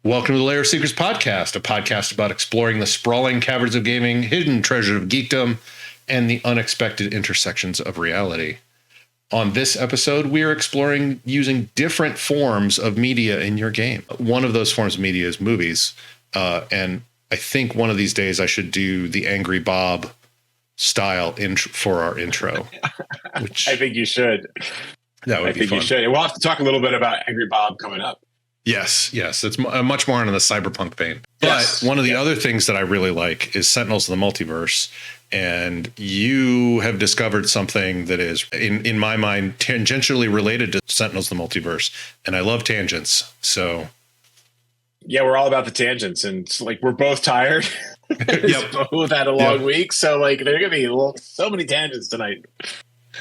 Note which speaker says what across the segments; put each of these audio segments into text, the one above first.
Speaker 1: Welcome to the Layer Seekers Podcast, a podcast about exploring the sprawling caverns of gaming, hidden treasures of geekdom, and the unexpected intersections of reality. On this episode, we are exploring using different forms of media in your game. One of those forms of media is movies, and I think one of these days I should do the Angry Bob style for our intro.
Speaker 2: Which I think you should.
Speaker 1: That would be fun.
Speaker 2: You should. We'll have to talk a little bit about Angry Bob coming up.
Speaker 1: Yes. It's much more in the cyberpunk vein. But one of the other things that I really like is Sentinels of the Multiverse. And you have discovered something that is, in my mind, tangentially related to Sentinels of the Multiverse. And I love tangents. So.
Speaker 2: Yeah, we're all about the tangents. And it's like we're both tired. Both had a long week. So like there are going to be so many tangents tonight.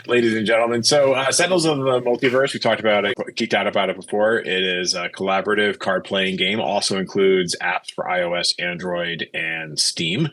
Speaker 2: Ladies and gentlemen, so Sentinels of the Multiverse, we talked about it, geeked out about it before. It is a collaborative card-playing game. Also includes apps for iOS, Android, and Steam.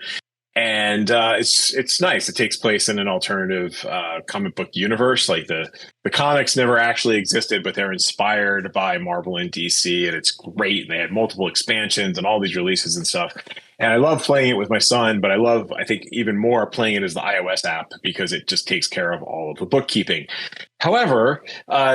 Speaker 2: And it's nice. It takes place in an alternative comic book universe. Like the comics never actually existed, but they're inspired by Marvel and DC, and it's great. And they had multiple expansions and all these releases and stuff. And I love playing it with my son, but I think even more playing it as the iOS app because it just takes care of all of the bookkeeping. However,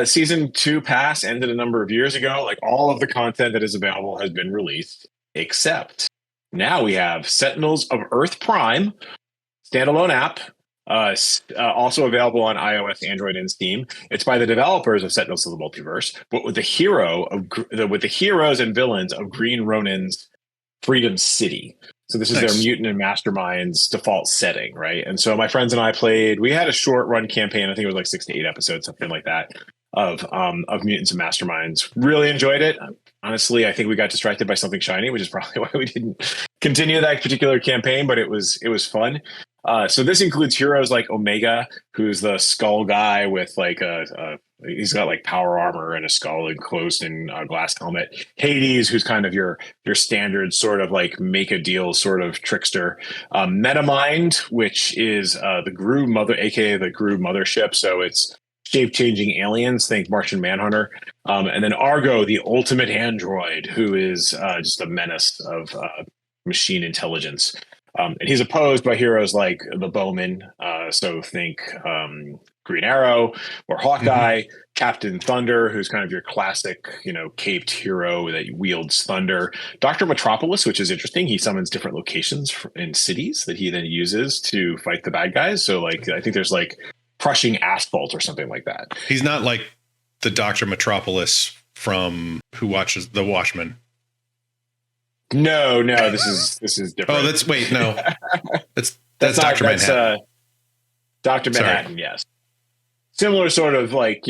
Speaker 2: Season 2 Pass ended a number of years ago. Like all of the content that is available has been released, except now we have Sentinels of Earth Prime, standalone app, also available on iOS, Android, and Steam. It's by the developers of Sentinels of the Multiverse, but with the heroes and villains of Green Ronin's Freedom City. So this is their Mutant and Masterminds default setting, right? And so my friends and I we had a short run campaign, I think it was like 6 to 8 episodes, something like that, of Mutants and Masterminds. Really enjoyed it. Honestly, I think we got distracted by something shiny, which is probably why we didn't continue that particular campaign, but it was fun. So this includes heroes like Omega, who's the skull guy with like he's got like power armor and a skull enclosed in a glass helmet. Hades, who's kind of your standard sort of like make a deal sort of trickster. Metamind, which is the Grue aka the Grue Mothership. So it's shape-changing aliens, think Martian Manhunter. And then Argo, the ultimate android, who is just a menace of machine intelligence. And he's opposed by heroes like the Bowman, so think Green Arrow or Hawkeye, Captain Thunder, who's kind of your classic, caped hero that wields thunder. Dr. Metropolis, which is interesting. He summons different locations in cities that he then uses to fight the bad guys. So like, I think there's like crushing asphalt or something like that.
Speaker 1: He's not like the Dr. Metropolis from Who Watches the Watchmen.
Speaker 2: No, this is different.
Speaker 1: Oh, that's Dr. Manhattan.
Speaker 2: That's Dr. Manhattan, sorry. Yes. Similar sort of like,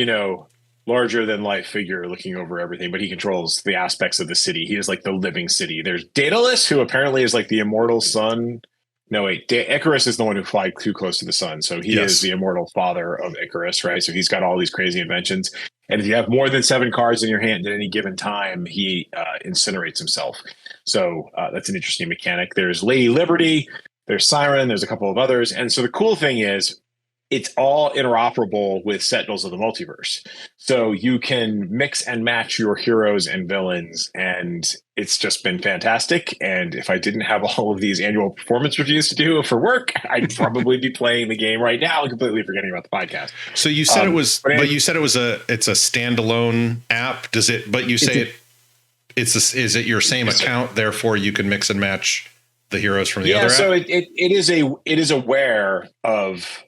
Speaker 2: larger than life figure looking over everything, but he controls the aspects of the city. He is like the living city. There's Daedalus, who apparently is like the immortal sun. No, wait, Icarus is the one who flies too close to the sun. So he is the immortal father of Icarus, right? So he's got all these crazy inventions. And if you have more than 7 cards in your hand at any given time, he incinerates himself. So that's an interesting mechanic. There's Lady Liberty, there's Siren, there's a couple of others. And so the cool thing is it's all interoperable with Sentinels of the Multiverse. So you can mix and match your heroes and villains, and it's just been fantastic. And if I didn't have all of these annual performance reviews to do for work, I'd probably be playing the game right now and completely forgetting about the podcast.
Speaker 1: So you said it's a standalone app. Does it? But you say is it your same account? Therefore, you can mix and match the heroes from the other app?
Speaker 2: So it is aware of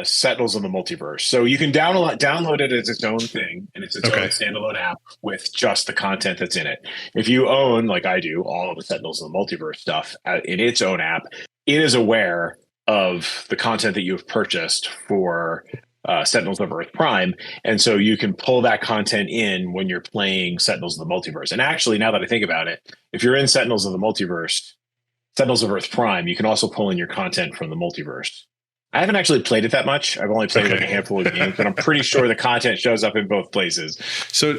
Speaker 2: Sentinels of the Multiverse. So you can download it as its own thing, and it's its own standalone app with just the content that's in it. If you own, like I do, all of the Sentinels of the Multiverse stuff in its own app, it is aware of the content that you've purchased for Sentinels of Earth Prime. And so you can pull that content in when you're playing Sentinels of the Multiverse. And actually, now that I think about it, if you're in Sentinels of Earth Prime, you can also pull in your content from the multiverse. I haven't actually played it that much. I've only played like a handful of games, but I'm pretty sure the content shows up in both places.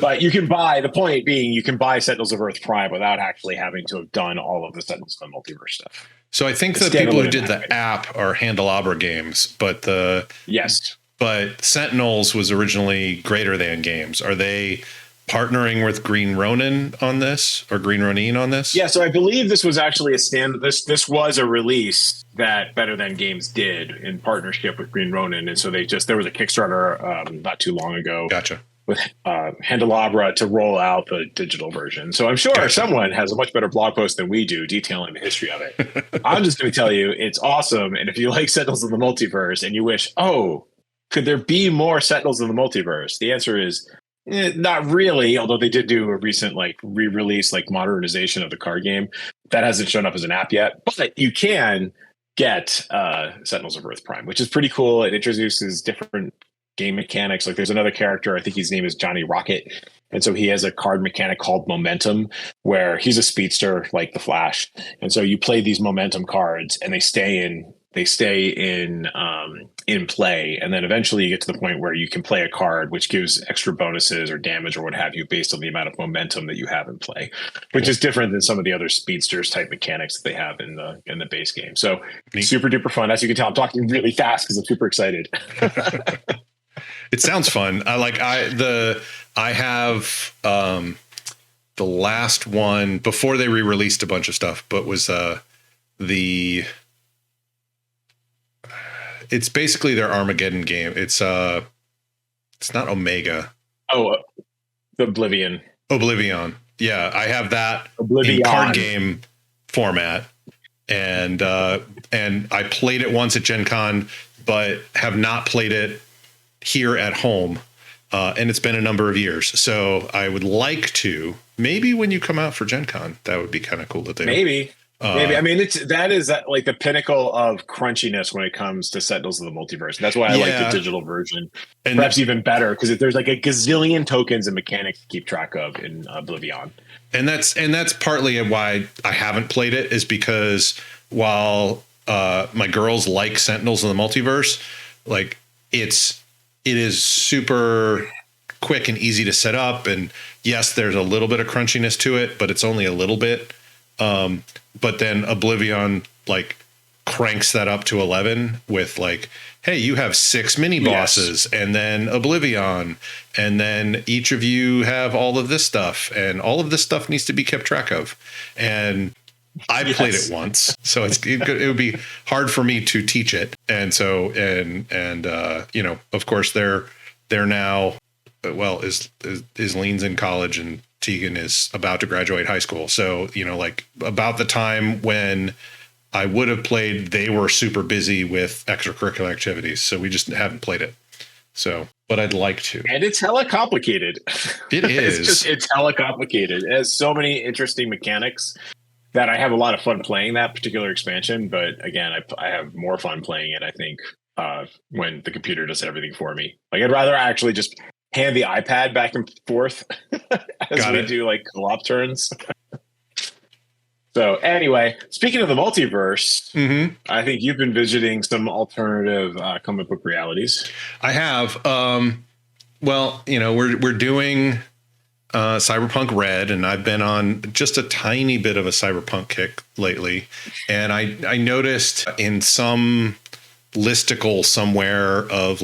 Speaker 2: But you can the point being, you can buy Sentinels of Earth Prime without actually having to have done all of the Sentinels of the Multiverse stuff.
Speaker 1: So I think the people who did the app are Handelabra Games, but But Sentinels was originally Greater Than Games. Are they partnering with Green Ronin on this, or Green Ronin on this.
Speaker 2: Yeah, so I believe this was actually this was a release that Better Than Games did in partnership with Green Ronin, and so there was a Kickstarter not too long ago.
Speaker 1: Gotcha.
Speaker 2: With Handelabra to roll out the digital version. So I'm sure someone has a much better blog post than we do detailing the history of it. I'm just going to tell you it's awesome. And if you like Sentinels of the Multiverse and you wish, could there be more Sentinels of the Multiverse? The answer is not really, although they did do a recent re-release, modernization of the card game. That hasn't shown up as an app yet, but you can get Sentinels of Earth Prime, which is pretty cool. It introduces different game mechanics. There's another character, I think his name is Johnny Rocket, and so he has a card mechanic called Momentum, where he's a speedster like the Flash, and so you play these Momentum cards and they stay in play, and then eventually you get to the point where you can play a card which gives extra bonuses or damage or what have you based on the amount of momentum that you have in play, which is different than some of the other speedsters type mechanics that they have in the base game. So super duper fun. As you can tell, I'm talking really fast because I'm super excited.
Speaker 1: It sounds fun. I have the last one before they re-released a bunch of stuff, but was it's basically their Armageddon game. It's not Omega.
Speaker 2: Oh, Oblivion.
Speaker 1: Yeah, I have that
Speaker 2: Oblivion.
Speaker 1: In card game format, and I played it once at Gen Con, but have not played it here at home, and it's been a number of years. So I would like to, maybe when you come out for Gen Con, that would be kind of cool that they
Speaker 2: maybe. I mean, that is like the pinnacle of crunchiness when it comes to Sentinels of the Multiverse. That's why I like the digital version, and perhaps even better because there's like a gazillion tokens and mechanics to keep track of in Oblivion. And
Speaker 1: that's partly why I haven't played it, is because while my girls like Sentinels of the Multiverse, it is super quick and easy to set up. And yes, there's a little bit of crunchiness to it, but it's only a little bit. But then Oblivion cranks that up to 11 with hey, you have 6 mini bosses, and then Oblivion, and then each of you have all of this stuff, and all of this stuff needs to be kept track of. And I played it once, so it would be hard for me to teach it. And so, of course they're now, Isleen's in college and Tegan is about to graduate high school. So, about the time when I would have played, they were super busy with extracurricular activities. So we just haven't played it. So, but I'd like to. And it's
Speaker 2: hella complicated.
Speaker 1: It is.
Speaker 2: It's hella complicated. It has so many interesting mechanics that I have a lot of fun playing that particular expansion. But again, I have more fun playing it, I think, when the computer does everything for me. I'd rather actually just hand the iPad back and forth as we do co-op turns. So anyway, speaking of the multiverse, I think you've been visiting some alternative comic book realities.
Speaker 1: I have. We're doing Cyberpunk Red, and I've been on just a tiny bit of a Cyberpunk kick lately. And I noticed in some listicle somewhere of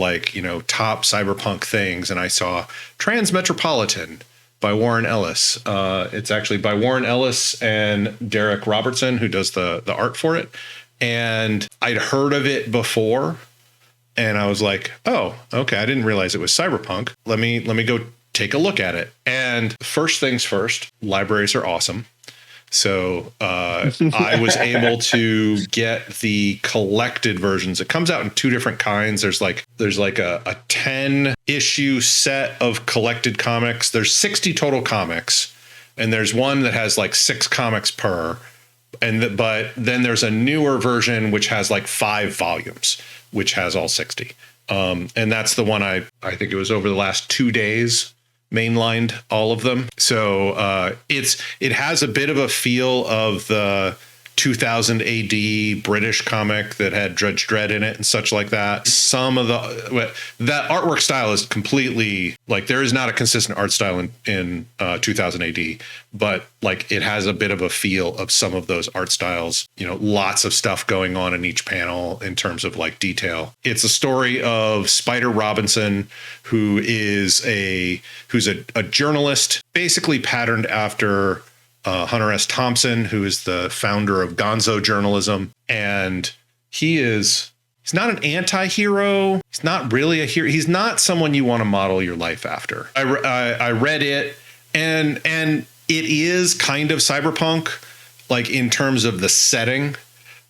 Speaker 1: top Cyberpunk things, and I saw Transmetropolitan by Warren Ellis. It's actually by Warren Ellis and Darick Robertson, who does the art for it. And I'd heard of it before, and I was like, oh, okay, I didn't realize it was Cyberpunk. Let me go take a look at it. And first things first, libraries are awesome. So I was able to get the collected versions. It comes out in 2 different kinds. There's a 10 issue set of collected comics. There's 60 total comics, and there's one that has 6 comics per. But then there's a newer version which has 5 volumes, which has all 60. And that's the one I think it was over the last 2 days. Mainlined all of them. So it has a bit of a feel of the 2000 AD British comic that had Judge Dredd in it and such like that. Some of that artwork style is completely like, there is not a consistent art style in 2000 AD, but like it has a bit of a feel of some of those art styles. You know, lots of stuff going on in each panel in terms of like detail. It's a story of Spider Robinson, who's a journalist, basically patterned after Hunter S. Thompson, who is the founder of Gonzo journalism. And he's not an anti-hero. He's not really a hero. He's not someone you want to model your life after. I read it, and it is kind of cyberpunk, like in terms of the setting,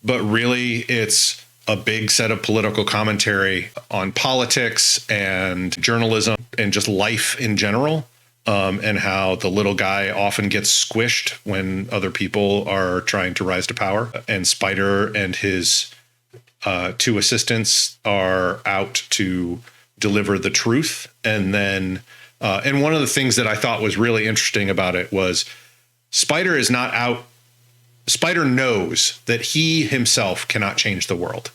Speaker 1: but really it's a big set of political commentary on politics and journalism and just life in general. And how the little guy often gets squished when other people are trying to rise to power. And Spider and his two assistants are out to deliver the truth. And then, and one of the things that I thought was really interesting about it was Spider is not out. Spider knows that he himself cannot change the world.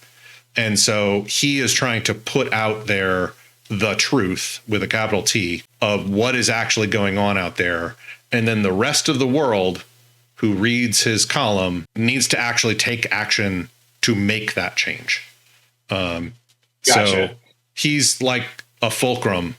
Speaker 1: And so he is trying to put out there the truth with a capital T of what is actually going on out there. And then the rest of the world who reads his column needs to actually take action to make that change. Gotcha. So he's like a fulcrum,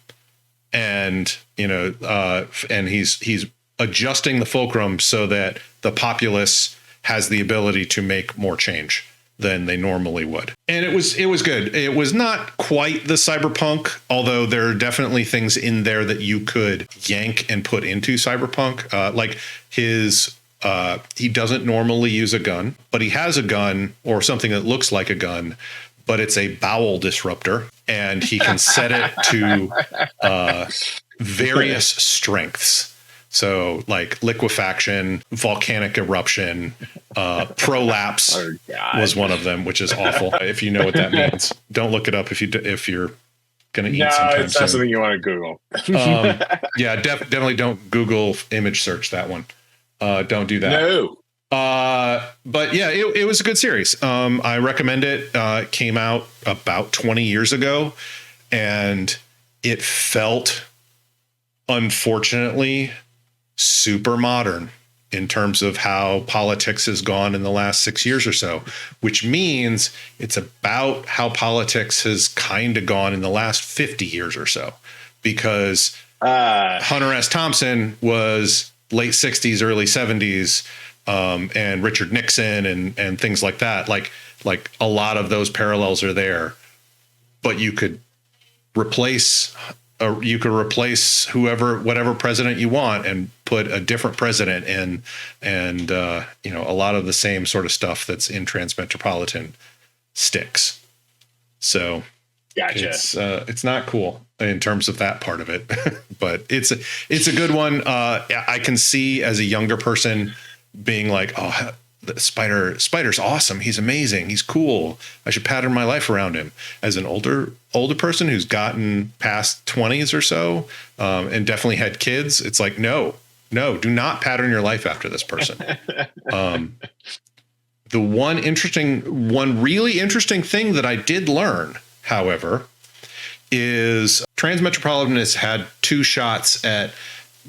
Speaker 1: and, you know, and he's adjusting the fulcrum so that the populace has the ability to make more change than they normally would. And it was good. It was not quite the cyberpunk, although there are definitely things in there that you could yank and put into cyberpunk. Like he doesn't normally use a gun, but he has a gun or something that looks like a gun, but it's a bowel disruptor, and he can set it to various strengths. So like liquefaction, volcanic eruption, prolapse was one of them, which is awful. If you know what that means, don't look it up if you're going to eat sometime
Speaker 2: it's not something you want to Google.
Speaker 1: Yeah, definitely don't Google image search that one. Don't do that.
Speaker 2: No.
Speaker 1: But yeah, it was a good series. I recommend it. It came out about 20 years ago, and it felt, unfortunately, super modern in terms of how politics has gone in the last 6 years or so, which means it's about how politics has kind of gone in the last 50 years or so, because Hunter S. Thompson was late 60s, early 70s, and Richard Nixon and things like that. Like a lot of those parallels are there, but you could replace whatever president you want and put a different president in, and you know, a lot of the same sort of stuff that's in Transmetropolitan sticks. So
Speaker 2: gotcha.
Speaker 1: It's not cool in terms of that part of it, but it's a good one. I can see as a younger person being like, oh, the Spider's awesome. He's amazing. He's cool. I should pattern my life around him. As an older person who's gotten past 20s or so, and definitely had kids, it's like, no, do not pattern your life after this person. The one really interesting thing that I did learn, however, is Transmetropolitan has had two shots at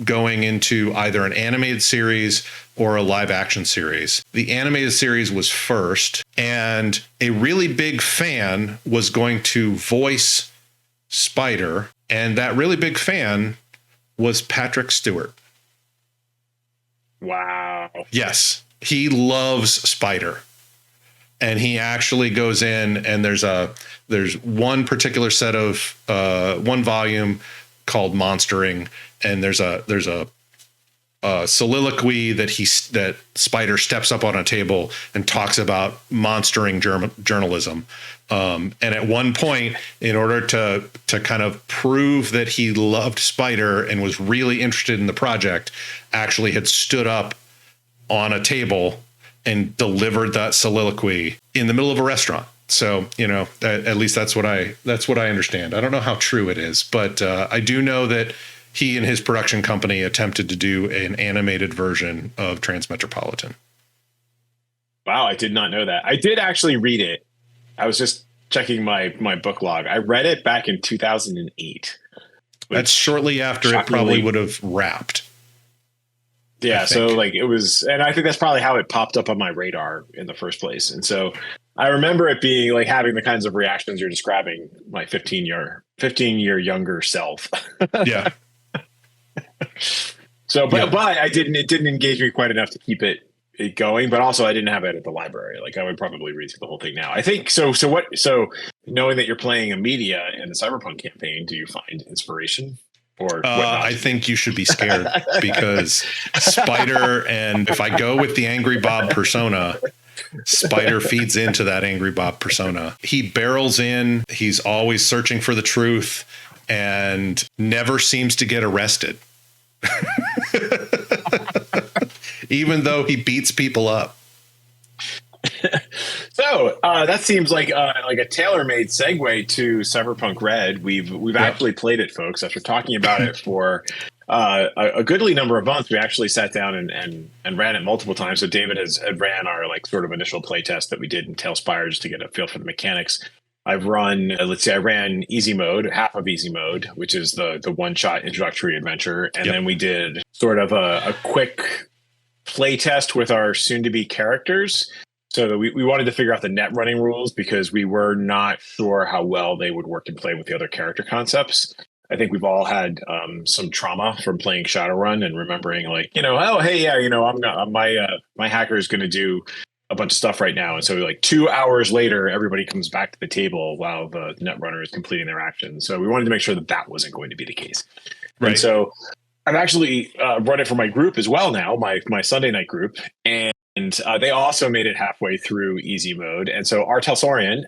Speaker 1: going into either an animated series or a live action series. The animated series was first, and a really big fan was going to voice Spider, and that really big fan was Patrick Stewart.
Speaker 2: Wow.
Speaker 1: Yes, he loves Spider. And he actually goes in, and there's one particular set of one volume called Monstering, and there's a soliloquy that Spider steps up on a table and talks about monstering journalism. And at one point, in order to kind of prove that he loved Spider and was really interested in the project, actually had stood up on a table and delivered that soliloquy in the middle of a restaurant. So, you know, at least that's what I understand. I don't know how true it is, but I do know that he and his production company attempted to do an animated version of Transmetropolitan.
Speaker 2: Wow, I did not know that. I did actually read it. I was just checking my book log. I read it back in 2008.
Speaker 1: That's shortly after it probably would have wrapped.
Speaker 2: Yeah, so like it was, and I think that's probably how it popped up on my radar in the first place. And so I remember it being like having the kinds of reactions you're describing, my 15-year younger self.
Speaker 1: Yeah.
Speaker 2: So, but it didn't engage me quite enough to keep it going. But also, I didn't have it at the library. Like I would probably read through the whole thing now. I think so. So knowing that you're playing a media in the Cyberpunk campaign, do you find inspiration? Or
Speaker 1: I think you should be scared because Spider, and if I go with the Angry Bob persona, Spider feeds into that Angry Bob persona. He barrels in. He's always searching for the truth and never seems to get arrested. Even though he beats people up.
Speaker 2: So that seems like a tailor-made segue to Cyberpunk Red. We've actually played it, folks. After talking about it for a goodly number of months, we actually sat down and ran it multiple times. So David had ran our like sort of initial play test that we did in Tailspire just to get a feel for the mechanics. I've run, I ran easy mode, half of easy mode, which is the one-shot introductory adventure, and then we did sort of a quick play test with our soon-to-be characters. So we wanted to figure out the net running rules because we were not sure how well they would work and play with the other character concepts. I think we've all had some trauma from playing Shadowrun and remembering like, oh, hey, yeah, I'm not, my hacker is going to do a bunch of stuff right now. And so like 2 hours later, everybody comes back to the table while the net runner is completing their action. So we wanted to make sure that wasn't going to be the case. Right. And so I've actually run it for my group as well now, my Sunday night group. And they also made it halfway through easy mode. And so our Telsorian,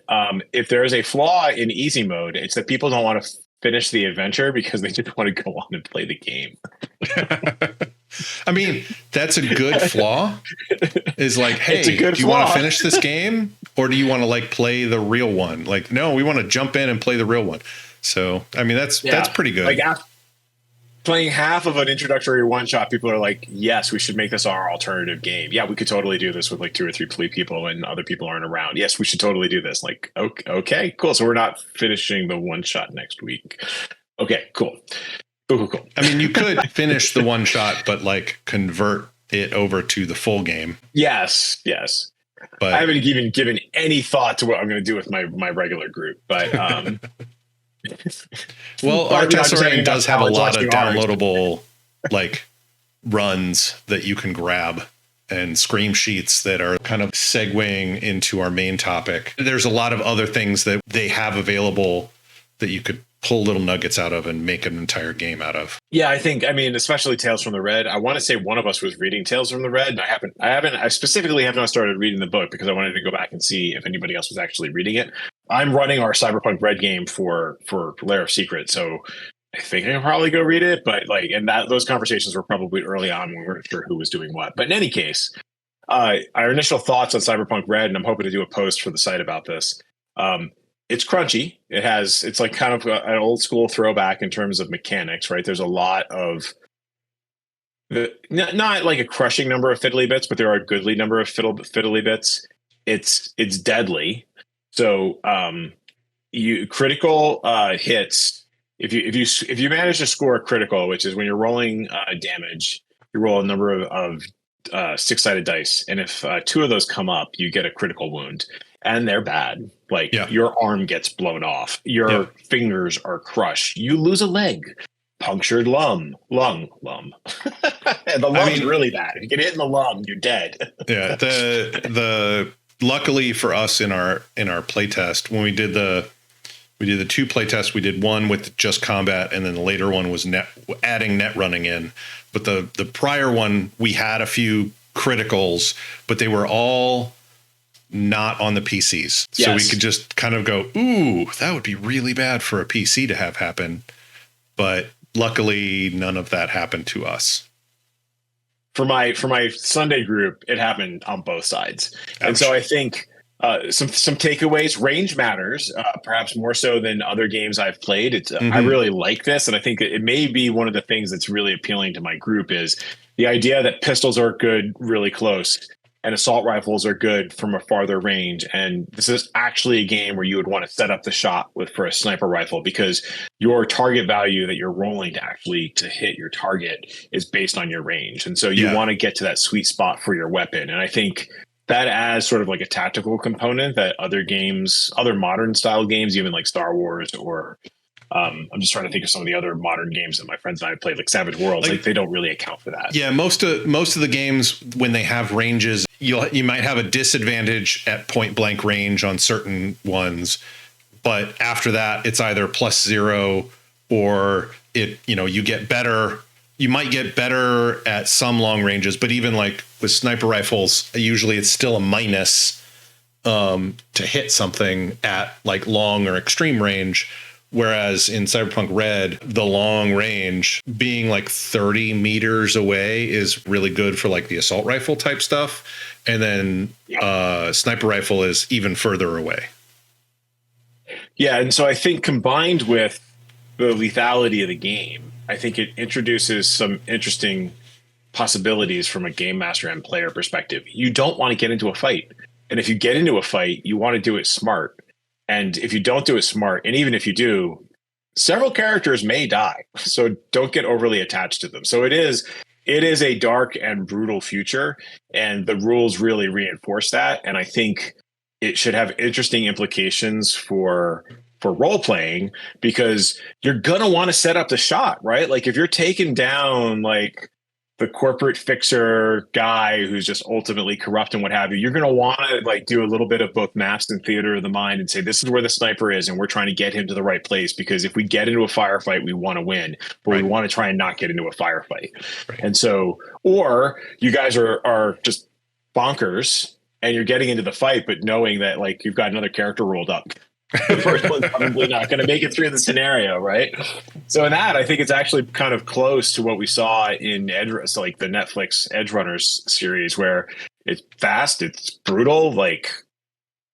Speaker 2: if there is a flaw in easy mode, it's that people don't want to finish the adventure because they just want to go on and play the game.
Speaker 1: I mean, that's a good flaw. Is like, hey, do you want to finish this game or do you want to like play the real one? Like, no, we want to jump in and play the real one. So, I mean, that's pretty good.
Speaker 2: Like playing half of an introductory one shot, people are like, yes, we should make this our alternative game. Yeah, we could totally do this with like 2 or 3 people and other people aren't around. Yes, we should totally do this. Like, okay, cool. So we're not finishing the one shot next week. Okay, cool. Cool.
Speaker 1: I mean, you could finish the one shot, but like convert it over to the full game.
Speaker 2: Yes. But I haven't even given any thought to what I'm going to do with my regular group. But
Speaker 1: well, our Tesseract does have a lot of downloadable like runs that you can grab and scream sheets that are kind of segueing into our main topic. There's a lot of other things that they have available that you could pull little nuggets out of and make an entire game out of.
Speaker 2: Yeah, I mean, especially Tales from the Red. I want to say one of us was reading Tales from the Red, and I specifically have not started reading the book because I wanted to go back and see if anybody else was actually reading it. I'm running our Cyberpunk Red game for Lair of Secret, so I think I can probably go read it, but like, and those conversations were probably early on when we weren't sure who was doing what. But in any case, our initial thoughts on Cyberpunk Red, and I'm hoping to do a post for the site about this. It's crunchy. It's like kind of an old school throwback in terms of mechanics, right? There's a lot of not like a crushing number of fiddly bits, but there are a goodly number of fiddly bits. It's deadly. So you critical hits. If you manage to score a critical, which is when you're rolling damage, you roll a number of 6-sided dice, and if 2 of those come up, you get a critical wound. And they're bad. Like your arm gets blown off. Your fingers are crushed. You lose a leg. Punctured lung. And the lung's really bad. If you get hit in the lung, you're dead.
Speaker 1: Yeah. The luckily for us in our playtest, when we did the 2 playtests, we did one with just combat, and then the later one was adding net running in. But the prior one, we had a few criticals, but they were all not on the PCs. Yes. So we could just kind of go, ooh, that would be really bad for a PC to have happen. But luckily, none of that happened to us.
Speaker 2: For my Sunday group, it happened on both sides. Ouch. And so I think some takeaways. Range matters, perhaps more so than other games I've played. It's I really like this, and I think it may be one of the things that's really appealing to my group is the idea that pistols are good really close. and assault rifles are good from a farther range. And this is actually a game where you would want to set up the shot for a sniper rifle, because your target value that you're rolling to hit your target is based on your range. And so you want to get to that sweet spot for your weapon. And I think that adds sort of like a tactical component that other games, other modern style games, even like Star Wars or I'm just trying to think of some of the other modern games that my friends and I have played, like Savage Worlds. Like they don't really account for that.
Speaker 1: Yeah, most of the games, when they have ranges, you might have a disadvantage at point blank range on certain ones, but after that, it's either +0 or you get better. You might get better at some long ranges, but even like with sniper rifles, usually it's still a minus to hit something at like long or extreme range. Whereas in Cyberpunk Red, the long range being like 30 meters away is really good for like the assault rifle type stuff. And then sniper rifle is even further away.
Speaker 2: Yeah. And so I think combined with the lethality of the game, I think it introduces some interesting possibilities from a game master and player perspective. You don't want to get into a fight. And if you get into a fight, you want to do it smart. And if you don't do it smart, and even if you do, several characters may die. So don't get overly attached to them. So it is a dark and brutal future, and the rules really reinforce that. And I think it should have interesting implications for role playing, because you're gonna want to set up the shot, right? Like if you're taking down like the corporate fixer guy who's just ultimately corrupt and what have you, you're going to want to like do a little bit of both maths and theater of the mind and say, this is where the sniper is, and we're trying to get him to the right place, because if we get into a firefight, we want to win, but we want to try and not get into a firefight. And so, or you guys are just bonkers and you're getting into the fight, but knowing that like you've got another character rolled up. The first one's probably not going to make it through the scenario, right? So in that, I think it's actually kind of close to what we saw in like the Netflix Edge Runners series, where it's fast, it's brutal, like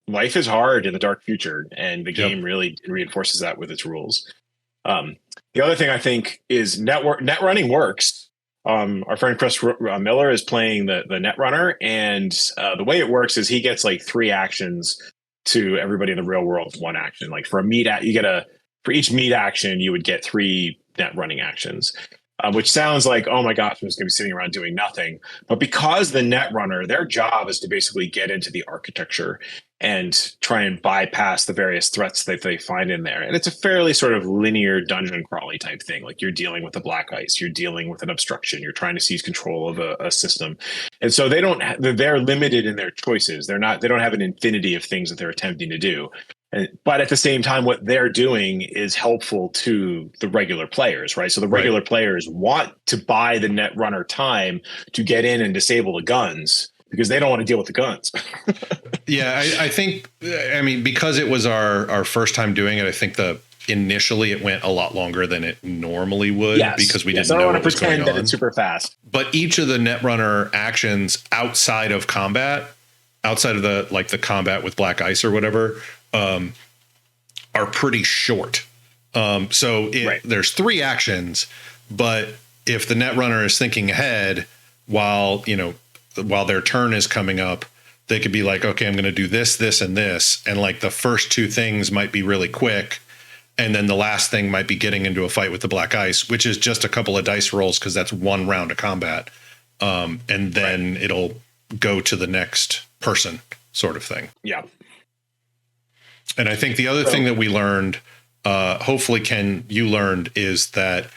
Speaker 2: life is hard in the dark future, and the game really reinforces that with its rules. The other thing I think is Netrunning works. Our friend Chris Miller is playing the Netrunner, and the way it works is he gets like 3 actions to everybody in the real world, 1 action. Like for for each meat action, you would get 3 net running actions, which sounds like, oh my gosh, I'm just going to be sitting around doing nothing. But because the net runner, their job is to basically get into the architecture and try and bypass the various threats that they find in there. And it's a fairly sort of linear dungeon crawly type thing. Like you're dealing with the black ice, you're dealing with an obstruction, you're trying to seize control of a system. And so they're limited in their choices. They don't have an infinity of things that they're attempting to do. But at the same time, what they're doing is helpful to the regular players, right? So the regular players want to buy the net runner time to get in and disable the guns, because they don't want to deal with the guns.
Speaker 1: Yeah, I think, I mean, because it was our first time doing it, I think initially it went a lot longer than it normally would, because we didn't know what was going on. I don't want to pretend that it's super fast. But each of the Netrunner actions outside of combat, outside of the combat with black ice or whatever, are pretty short. There's 3 actions, but if the Netrunner is thinking ahead while their turn is coming up, they could be like, okay, I'm going to do this, this, and this. And like the first 2 things might be really quick. And then the last thing might be getting into a fight with the black ice, which is just a couple of dice rolls, because that's 1 round of combat. And then it'll go to the next person, sort of thing.
Speaker 2: Yeah.
Speaker 1: And I think the other thing that we learned, hopefully, Ken, you learned, is that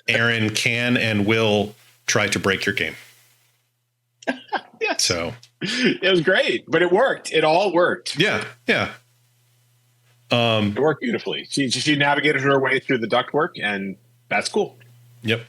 Speaker 1: Aaron can and will try to break your game.
Speaker 2: Yes.
Speaker 1: So
Speaker 2: it was great, but it worked. It all worked.
Speaker 1: Yeah. Yeah.
Speaker 2: It worked beautifully. She navigated her way through the ductwork, and that's cool.
Speaker 1: Yep.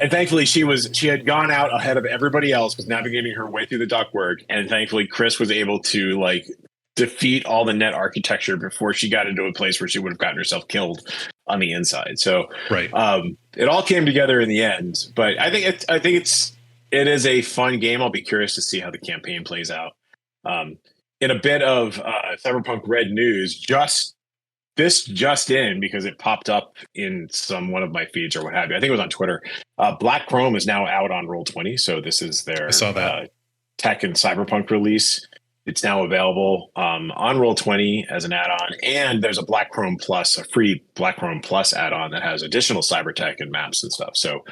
Speaker 2: And thankfully she had gone out ahead of everybody else, was navigating her way through the ductwork. And thankfully Chris was able to like defeat all the net architecture before she got into a place where she would have gotten herself killed on the inside. So it all came together in the end, but I think it is a fun game. I'll be curious to see how the campaign plays out. In a bit of Cyberpunk Red news, just this just in because it popped up in one of my feeds or what have you. I think it was on Twitter. Black Chrome is now out on Roll20, so this is their
Speaker 1: I saw that.
Speaker 2: tech and cyberpunk release. It's now available on Roll20 as an add-on, and there's a Black Chrome Plus, a free Black Chrome Plus add-on that has additional cyber tech and maps and stuff. So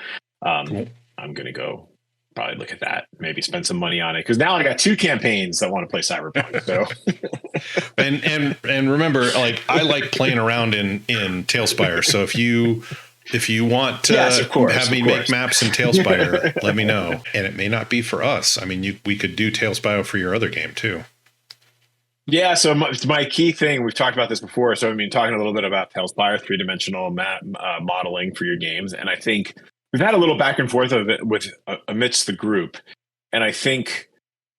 Speaker 1: Cool.
Speaker 2: I'm gonna go probably look at that, maybe spend some money on it, because now I got 2 campaigns that want to play Cyberpunk. So
Speaker 1: and remember, like, I like playing around in Tailspire. So if you want to have me make maps in Tailspire, let me know. And it may not be for us. I mean, we could do Tailspire for your other game too.
Speaker 2: Yeah, so my key thing, we've talked about this before. So I mean, talking a little bit about Tailspire, 3-dimensional map modeling for your games, and I think we've had a little back and forth of it amidst the group. And I think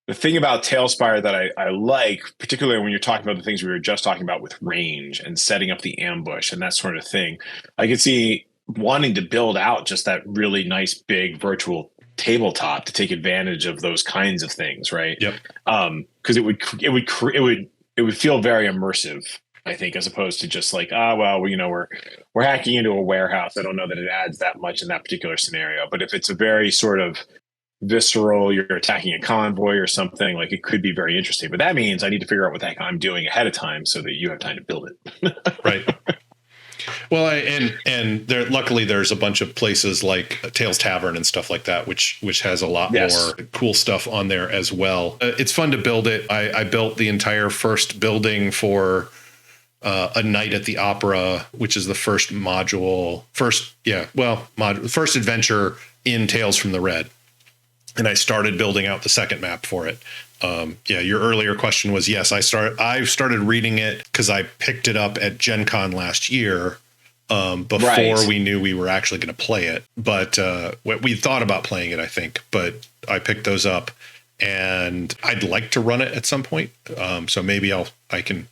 Speaker 2: the thing about Tailspire that I like, particularly when you're talking about the things we were just talking about with range and setting up the ambush and that sort of thing, I could see wanting to build out just that really nice big virtual tabletop to take advantage of those kinds of things, right?
Speaker 1: Yep.
Speaker 2: Because it would feel very immersive, I think, as opposed to just like, we're hacking into a warehouse. I don't know that it adds that much in that particular scenario. But if it's a very sort of visceral, you're attacking a convoy or something, like, it could be very interesting. But that means I need to figure out what the heck I'm doing ahead of time so that you have time to build it.
Speaker 1: Right. Well, and luckily there's a bunch of places like Tails Tavern and stuff like that, which has a lot more cool stuff on there as well. It's fun to build it. I built the entire first building for A Night at the Opera, which is the first first adventure in Tales from the Red. And I started building out the second map for it. Your earlier question was, yes, I started reading it because I picked it up at Gen Con last year, before we knew we were actually going to play it. But we thought about playing it, I think, but I picked those up and I'd like to run it at some point. So maybe I can.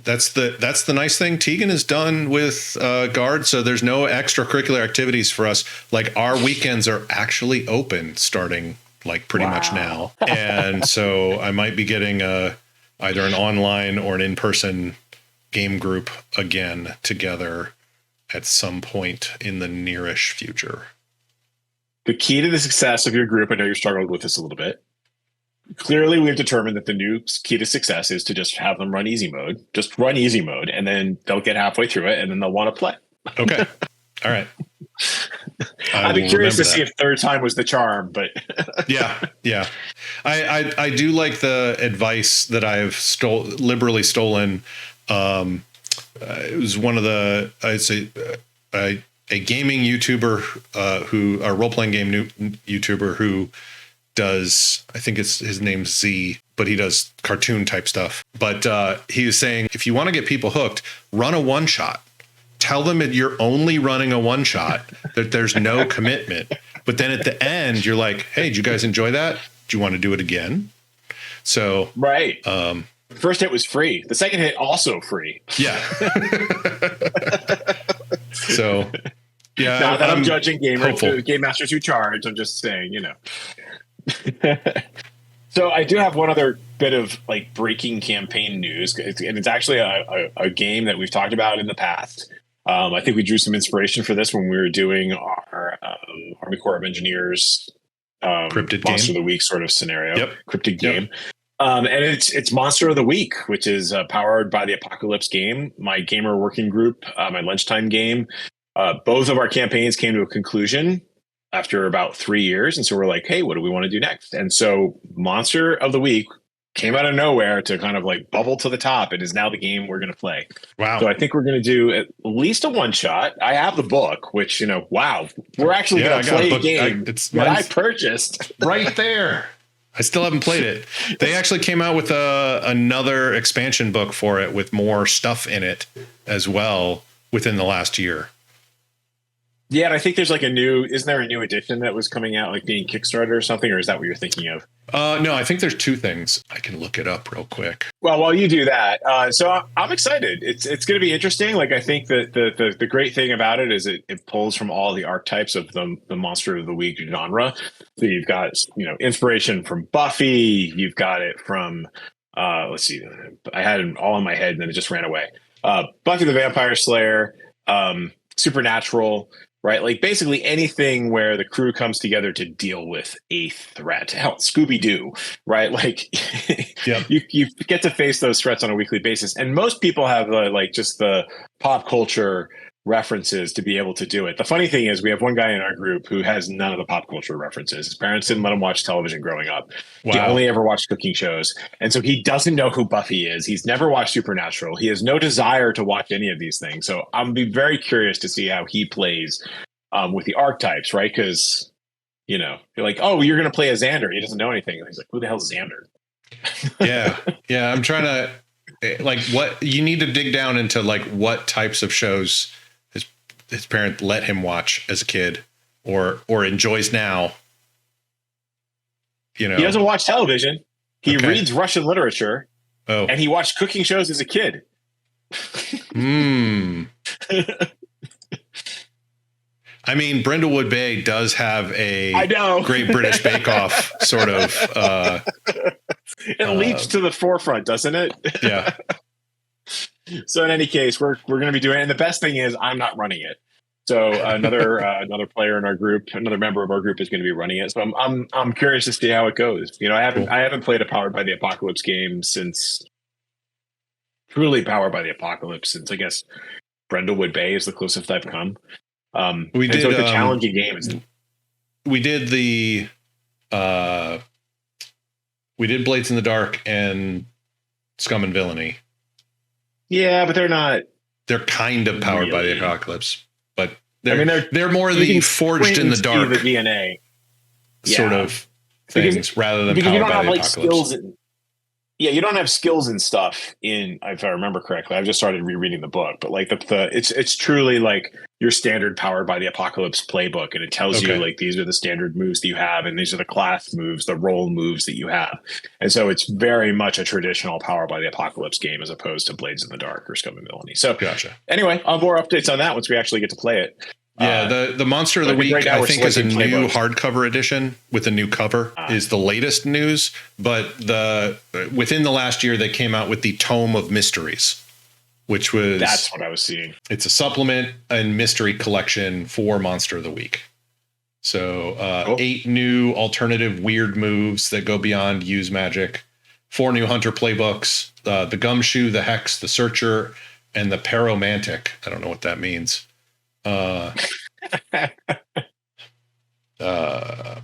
Speaker 1: That's the nice thing. Tegan is done with Guard, so there's no extracurricular activities for us. Like, our weekends are actually open starting like pretty much now, and so I might be getting either an online or an in-person game group again together at some point in the nearish future.
Speaker 2: The key to the success of your group, I know you struggled with this a little bit. Clearly, we've determined that the new key to success is to just have them run easy mode. Just run easy mode, and then they'll get halfway through it, and then they'll want to play.
Speaker 1: Okay. All right.
Speaker 2: I'd be curious to see if third time was the charm, but
Speaker 1: yeah. I do like the advice that I've liberally stolen. It was one of the, I'd say, a gaming YouTuber a role-playing game YouTuber who does, I think his name's Z, but he does cartoon type stuff. But he was saying, if you want to get people hooked, run a one-shot. Tell them that you're only running a one-shot, that there's no commitment. But then at the end, you're like, hey, did you guys enjoy that? Do you want to do it again? So
Speaker 2: right. First hit was free. The second hit also free. Yeah.
Speaker 1: So yeah.
Speaker 2: Not that I'm judging game masters who charge. I'm just saying, So I do have one other bit of like breaking campaign news, and it's actually a game that we've talked about in the past. I think we drew some inspiration for this when we were doing our Army Corps of Engineers
Speaker 1: Cryptid
Speaker 2: Monster
Speaker 1: game
Speaker 2: of the Week sort of scenario.
Speaker 1: Yep.
Speaker 2: Cryptid game. And it's Monster of the Week, which is powered by the Apocalypse game, my gamer working group, my lunchtime game. Both of our campaigns came to a conclusion after about 3 years. And so we're like, hey, what do we want to do next? And so Monster of the Week came out of nowhere to kind of like bubble to the top. It is now the game we're going to play.
Speaker 1: Wow.
Speaker 2: So I think we're going to do at least a one shot. I have the book, which, wow, we're actually going to play a game that I purchased.
Speaker 1: Right there. I still haven't played it. They actually came out with another expansion book for it with more stuff in it as well within the last year.
Speaker 2: Yeah, and I think there's like isn't there a new edition that was coming out, like being Kickstarter or something, or is that what you're thinking of?
Speaker 1: No, I think there's two things. I can look it up real quick.
Speaker 2: Well, while you do that, so I'm excited. It's going to be interesting. Like, I think that the great thing about it is it pulls from all the archetypes of the Monster of the Week genre. So you've got inspiration from Buffy. You've got it from let's see, I had it all in my head and then it just ran away. Buffy the Vampire Slayer, Supernatural, right? Like basically anything where the crew comes together to deal with a threat. Hell, Scooby-Doo, right? Like
Speaker 1: Yep.
Speaker 2: you get to face those threats on a weekly basis. And most people have like just the pop culture references to be able to do it. The funny thing is we have one guy in our group who has none of the pop culture references. His parents didn't let him watch television growing up.
Speaker 1: Wow.
Speaker 2: He only ever watched cooking shows. And so he doesn't know who Buffy is. He's never watched Supernatural. He has no desire to watch any of these things. So I'm be very curious to see how he plays with the archetypes, right? Because, you know, you're like, oh, you're going to play a Xander. He doesn't know anything. And he's like, who the hell is Xander?
Speaker 1: Yeah. Yeah. I'm trying to like what you need to dig down into, like what types of shows his parent let him watch as a kid or enjoys now. You know,
Speaker 2: he doesn't watch television. He
Speaker 1: Okay.
Speaker 2: reads Russian literature.
Speaker 1: Oh,
Speaker 2: And he watched cooking shows as a kid.
Speaker 1: I mean, Brindlewood Bay does have a
Speaker 2: I know.
Speaker 1: Great British Bake Off sort of.
Speaker 2: It leaps to the forefront, doesn't it?
Speaker 1: Yeah.
Speaker 2: So in any case, we're going to be doing it. And the best thing is I'm not running it. So another player in our group, another member of our group is going to be running it. So I'm curious to see how it goes. You know, I haven't played a Powered by the Apocalypse game since truly Powered by the Apocalypse since I guess Brindlewood Bay is the closest I've come.
Speaker 1: We did
Speaker 2: so it's a challenging game.
Speaker 1: We did we did Blades in the Dark and Scum and Villainy.
Speaker 2: Yeah, but they're not.
Speaker 1: They're kind of powered by the
Speaker 2: Really?
Speaker 1: Apocalypse, but they're
Speaker 2: I mean,
Speaker 1: they're more
Speaker 2: you
Speaker 1: the
Speaker 2: can
Speaker 1: forged in the
Speaker 2: twin
Speaker 1: dark
Speaker 2: see the DNA.
Speaker 1: sort
Speaker 2: Yeah.
Speaker 1: of things rather than
Speaker 2: Because you
Speaker 1: powered
Speaker 2: don't
Speaker 1: by
Speaker 2: have
Speaker 1: the
Speaker 2: like
Speaker 1: Apocalypse.
Speaker 2: skills. Yeah, you don't have skills and stuff in. If I remember correctly, I've just started rereading the book, but like it's truly like your standard Powered by the Apocalypse playbook, and it tells you
Speaker 1: Okay.
Speaker 2: like these are the standard moves that you have, and these are the class moves, the role moves that you have, and so it's very much a traditional Powered by the Apocalypse game as opposed to Blades in the Dark or Scum and Villainy. So
Speaker 1: Gotcha.
Speaker 2: anyway, I'll have more updates on that once we actually get to play it.
Speaker 1: Yeah, the Monster of the
Speaker 2: I think
Speaker 1: Week,
Speaker 2: right now
Speaker 1: I
Speaker 2: we're
Speaker 1: think, is a new
Speaker 2: selecting playbooks.
Speaker 1: hardcover edition with a new cover is the latest news. But within the last year, they came out with the Tome of Mysteries, which was
Speaker 2: That's what I was seeing.
Speaker 1: it's a supplement and mystery collection for Monster of the Week. So
Speaker 2: Cool.
Speaker 1: 8 new alternative weird moves that go beyond use magic, 4 new hunter playbooks, the Gumshoe, the Hex, the Searcher, and the Paromantic. I don't know what that means.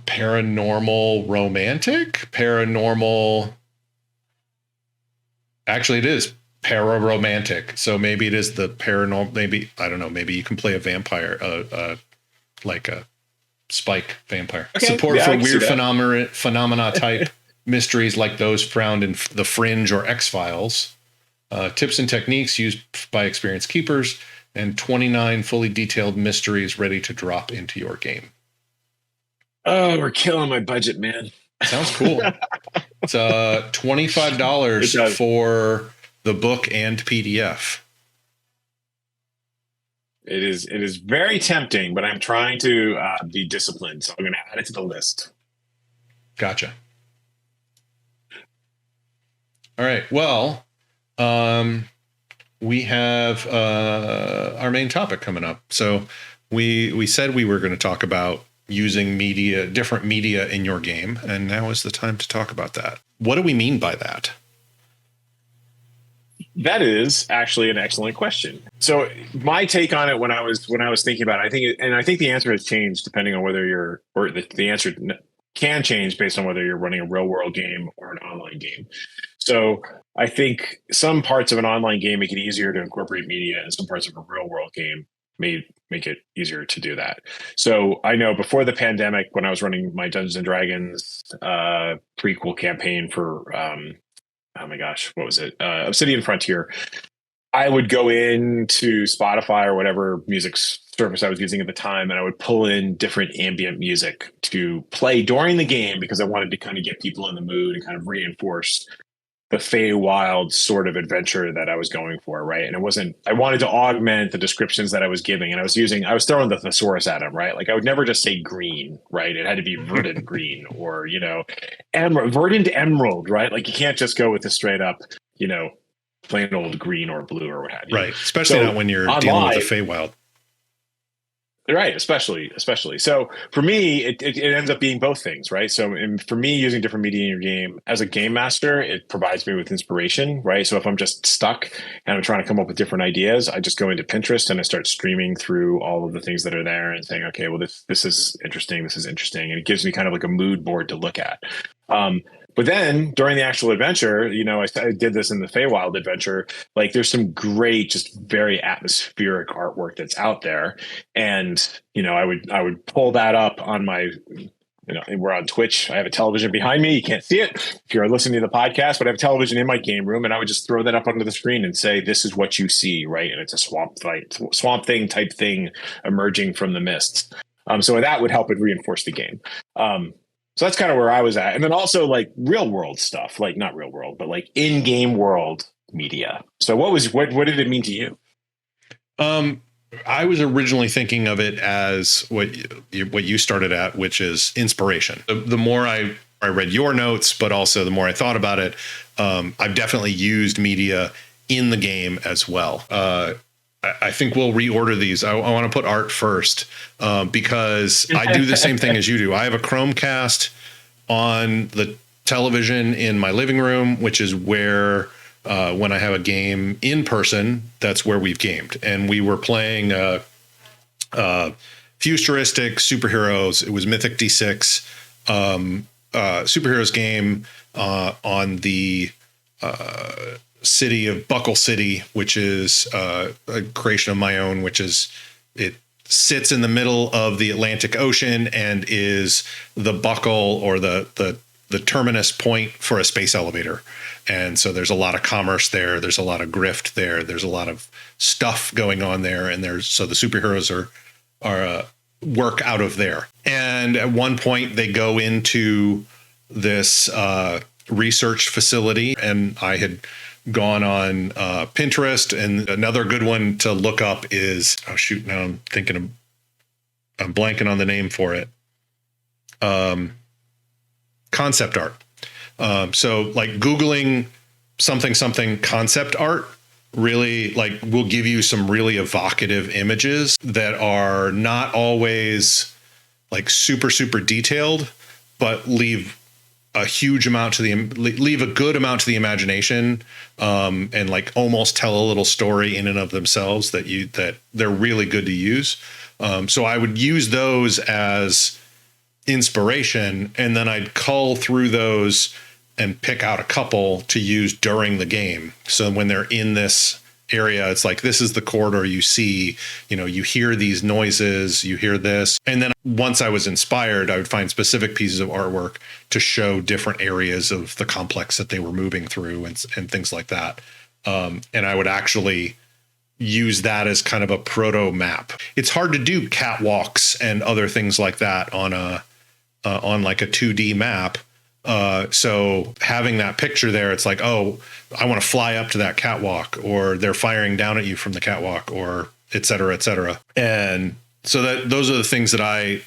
Speaker 1: Paranormal romantic, paranormal. Actually, it is pararomantic. So maybe it is the paranormal. Maybe I don't know. Maybe you can play a vampire, like a spike vampire.
Speaker 2: Okay.
Speaker 1: Support
Speaker 2: Yeah, I
Speaker 1: for
Speaker 2: can see
Speaker 1: weird
Speaker 2: that.
Speaker 1: phenomena type mysteries like those found in The Fringe or X-Files. Tips and techniques used by experienced keepers, and 29 fully detailed mysteries ready to drop into your game.
Speaker 2: Oh, we're killing my budget, man.
Speaker 1: Sounds cool. It's $25
Speaker 2: It does.
Speaker 1: for the book and PDF.
Speaker 2: It is very tempting, but I'm trying to be disciplined, so I'm going to add it to the list.
Speaker 1: Gotcha. All right. Well, we have our main topic coming up. So we said we were going to talk about using different media in your game, and now is the time to talk about that. What do we mean by that?
Speaker 2: That is actually an excellent question. So my take on it when I was thinking about it, I think the answer has changed depending on whether the answer can change based on whether you're running a real world game or an online game. So I think some parts of an online game make it easier to incorporate media, and some parts of a real world game may make it easier to do that. So I know before the pandemic, when I was running my Dungeons and Dragons prequel campaign for oh my gosh, what was it? Obsidian Frontier. I would go into Spotify or whatever music service I was using at the time, and I would pull in different ambient music to play during the game because I wanted to kind of get people in the mood and kind of reinforce the Feywild sort of adventure that I was going for, right? And I wanted to augment the descriptions that I was giving, and I was throwing the thesaurus at them, right? Like I would never just say green, right? It had to be verdant green or, verdant emerald, right? Like you can't just go with the straight up, plain old green or blue or what have you.
Speaker 1: Right. Especially not when you're dealing with the Feywild.
Speaker 2: Right, especially. So for me, it ends up being both things, right? So for me, using different media in your game as a game master, it provides me with inspiration, right? So if I'm just stuck and I'm trying to come up with different ideas, I just go into Pinterest and I start streaming through all of the things that are there and saying, okay, well, this is interesting, and it gives me kind of like a mood board to look at. But then during the actual adventure, I did this in the Feywild adventure. Like, there's some great, just very atmospheric artwork that's out there, and I would pull that up on my. We're on Twitch. I have a television behind me. You can't see it if you're listening to the podcast, but I have a television in my game room, and I would just throw that up onto the screen and say, "This is what you see," right? And it's a swamp thing type thing emerging from the mists. So that would help it reinforce the game. So that's kind of where I was at. And then also like real world stuff, like not real world, but like in-game world media. So what did it mean to you?
Speaker 1: I was originally thinking of it as what you started at, which is inspiration. The more I read your notes, but also the more I thought about it, I've definitely used media in the game as well. I think we'll reorder these. I want to put art first because I do the same thing as you do. I have a Chromecast on the television in my living room, which is where when I have a game in person, that's where we've gamed. And we were playing futuristic superheroes. It was Mythic D6 superheroes game on the city of Buckle City, which is a creation of my own, it sits in the middle of the Atlantic Ocean and is the buckle or the terminus point for a space elevator. And so there's a lot of commerce there. There's a lot of grift there. There's a lot of stuff going on there. And so the superheroes are work out of there. And at one point they go into this research facility, and I had gone on Pinterest, and another good one to look up is, now I'm blanking on the name for it. Concept art. So like Googling something concept art really like will give you some really evocative images that are not always like super detailed, but leave a good amount to the imagination, and like almost tell a little story in and of themselves that they're really good to use. So I would use those as inspiration, and then I'd cull through those and pick out a couple to use during the game. So when they're in this area, it's like, this is the corridor you see, you hear these noises, you hear this. And then once I was inspired, I would find specific pieces of artwork to show different areas of the complex that they were moving through and things like that. And I would actually use that as kind of a proto map. It's hard to do catwalks and other things like that on like a 2D map. So having that picture there, it's like, oh, I want to fly up to that catwalk, or they're firing down at you from the catwalk, or et cetera, et cetera. And so those are the things that I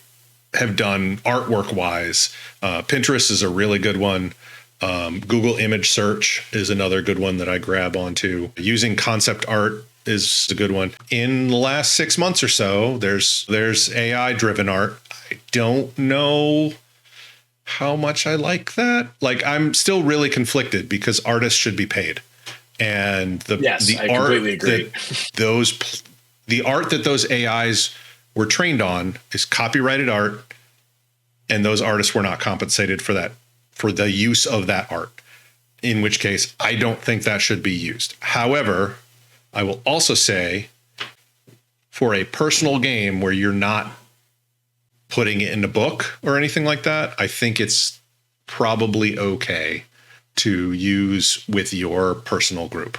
Speaker 1: have done artwork wise. Pinterest is a really good one. Google image search is another good one that I grab onto. Using concept art is a good one. In the last 6 months or so, there's AI driven art. I don't know how much I like that. Like, I'm still really conflicted because artists should be paid. And the art that those AIs were trained on is copyrighted art, and those artists were not compensated for the use of that art, in which case I don't think that should be used. However, I will also say, for a personal game where you're not putting it in a book or anything like that, I think it's probably okay to use with your personal group.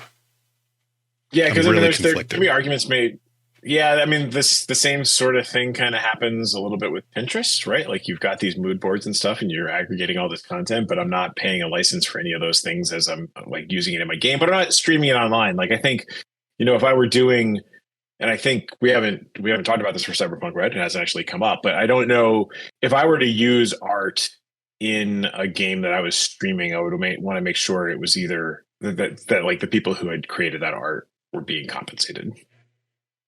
Speaker 2: Yeah, because there can be arguments made. Yeah, I mean, the same sort of thing kind of happens a little bit with Pinterest, right? Like, you've got these mood boards and stuff, and you're aggregating all this content, but I'm not paying a license for any of those things as I'm like using it in my game, but I'm not streaming it online. Like, I think, if I were doing, and I think we haven't talked about this for Cyberpunk, right? It hasn't actually come up, but I don't know if I were to use art in a game that I was streaming, I would want to make sure it was either that like the people who had created that art were being compensated.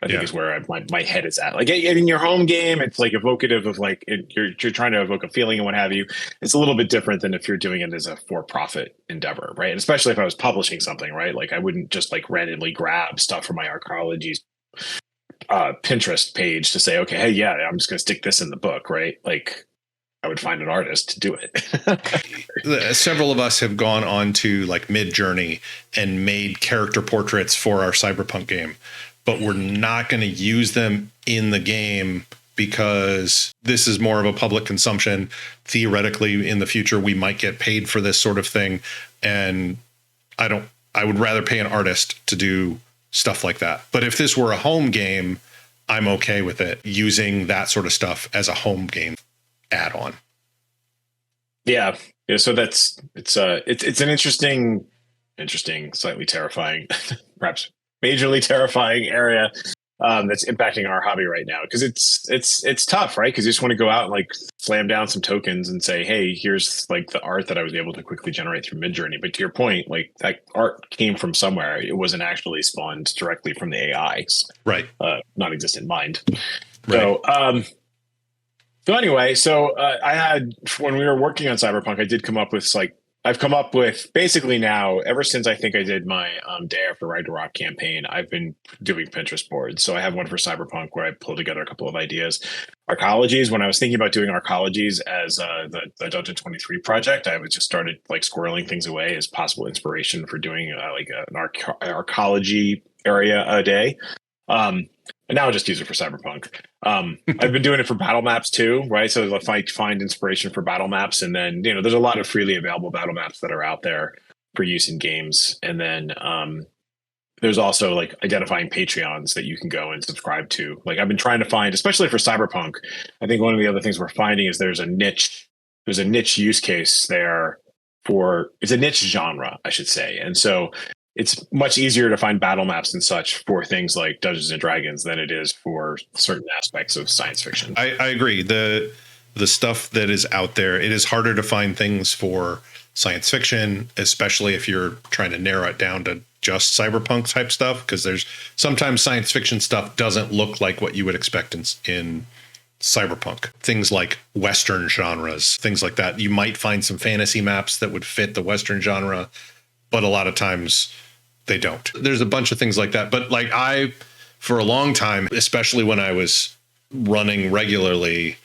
Speaker 2: I think is where my head is at. Like in your home game, it's like evocative of like you're trying to evoke a feeling and what have you. It's a little bit different than if you're doing it as a for-profit endeavor, right? And especially if I was publishing something, right? Like I wouldn't just like randomly grab stuff from my archaeology Pinterest page to say, okay, hey, yeah, I'm just going to stick this in the book, right? Like I would find an artist to do it.
Speaker 1: Several of us have gone on to like Midjourney and made character portraits for our Cyberpunk game, but we're not going to use them in the game because this is more of a public consumption. Theoretically, in the future, we might get paid for this sort of thing. And I would rather pay an artist to do stuff like that. But if this were a home game, I'm okay with it using that sort of stuff as a home game add-on.
Speaker 2: Yeah. So it's an interesting, slightly terrifying, perhaps majorly terrifying area that's impacting our hobby right now, because it's tough, right? Because you just want to go out and like slam down some tokens and say, hey, here's like the art that I was able to quickly generate through Midjourney. But to your point, like that art came from somewhere. It wasn't actually spawned directly from the AI's non-existent mind. Right. So anyway, I had, when we were working on Cyberpunk, I did come up with I've come up with basically now, ever since I think I did my Day After Ragnarok campaign, I've been doing Pinterest boards. So I have one for Cyberpunk where I pulled together a couple of ideas. Arcologies, when I was thinking about doing Arcologies as the Dungeon 23 project, I was just started like squirreling things away as possible inspiration for doing like an arcology area a day. And now I just use it for Cyberpunk. I've been doing it for battle maps too, right? So if I find inspiration for battle maps, and then, there's a lot of freely available battle maps that are out there for use in games. And then there's also like identifying Patreons that you can go and subscribe to. Like I've been trying to find, especially for Cyberpunk, I think one of the other things we're finding is there's a niche use case there it's a niche genre, I should say. And so it's much easier to find battle maps and such for things like Dungeons and Dragons than it is for certain aspects of science fiction.
Speaker 1: I agree. The stuff that is out there, it is harder to find things for science fiction, especially if you're trying to narrow it down to just cyberpunk type stuff, because there's sometimes science fiction stuff doesn't look like what you would expect in cyberpunk. Things like Western genres, things like that. You might find some fantasy maps that would fit the Western genre, but a lot of times they don't. There's a bunch of things like that. But like for a long time, especially when I was running regularly,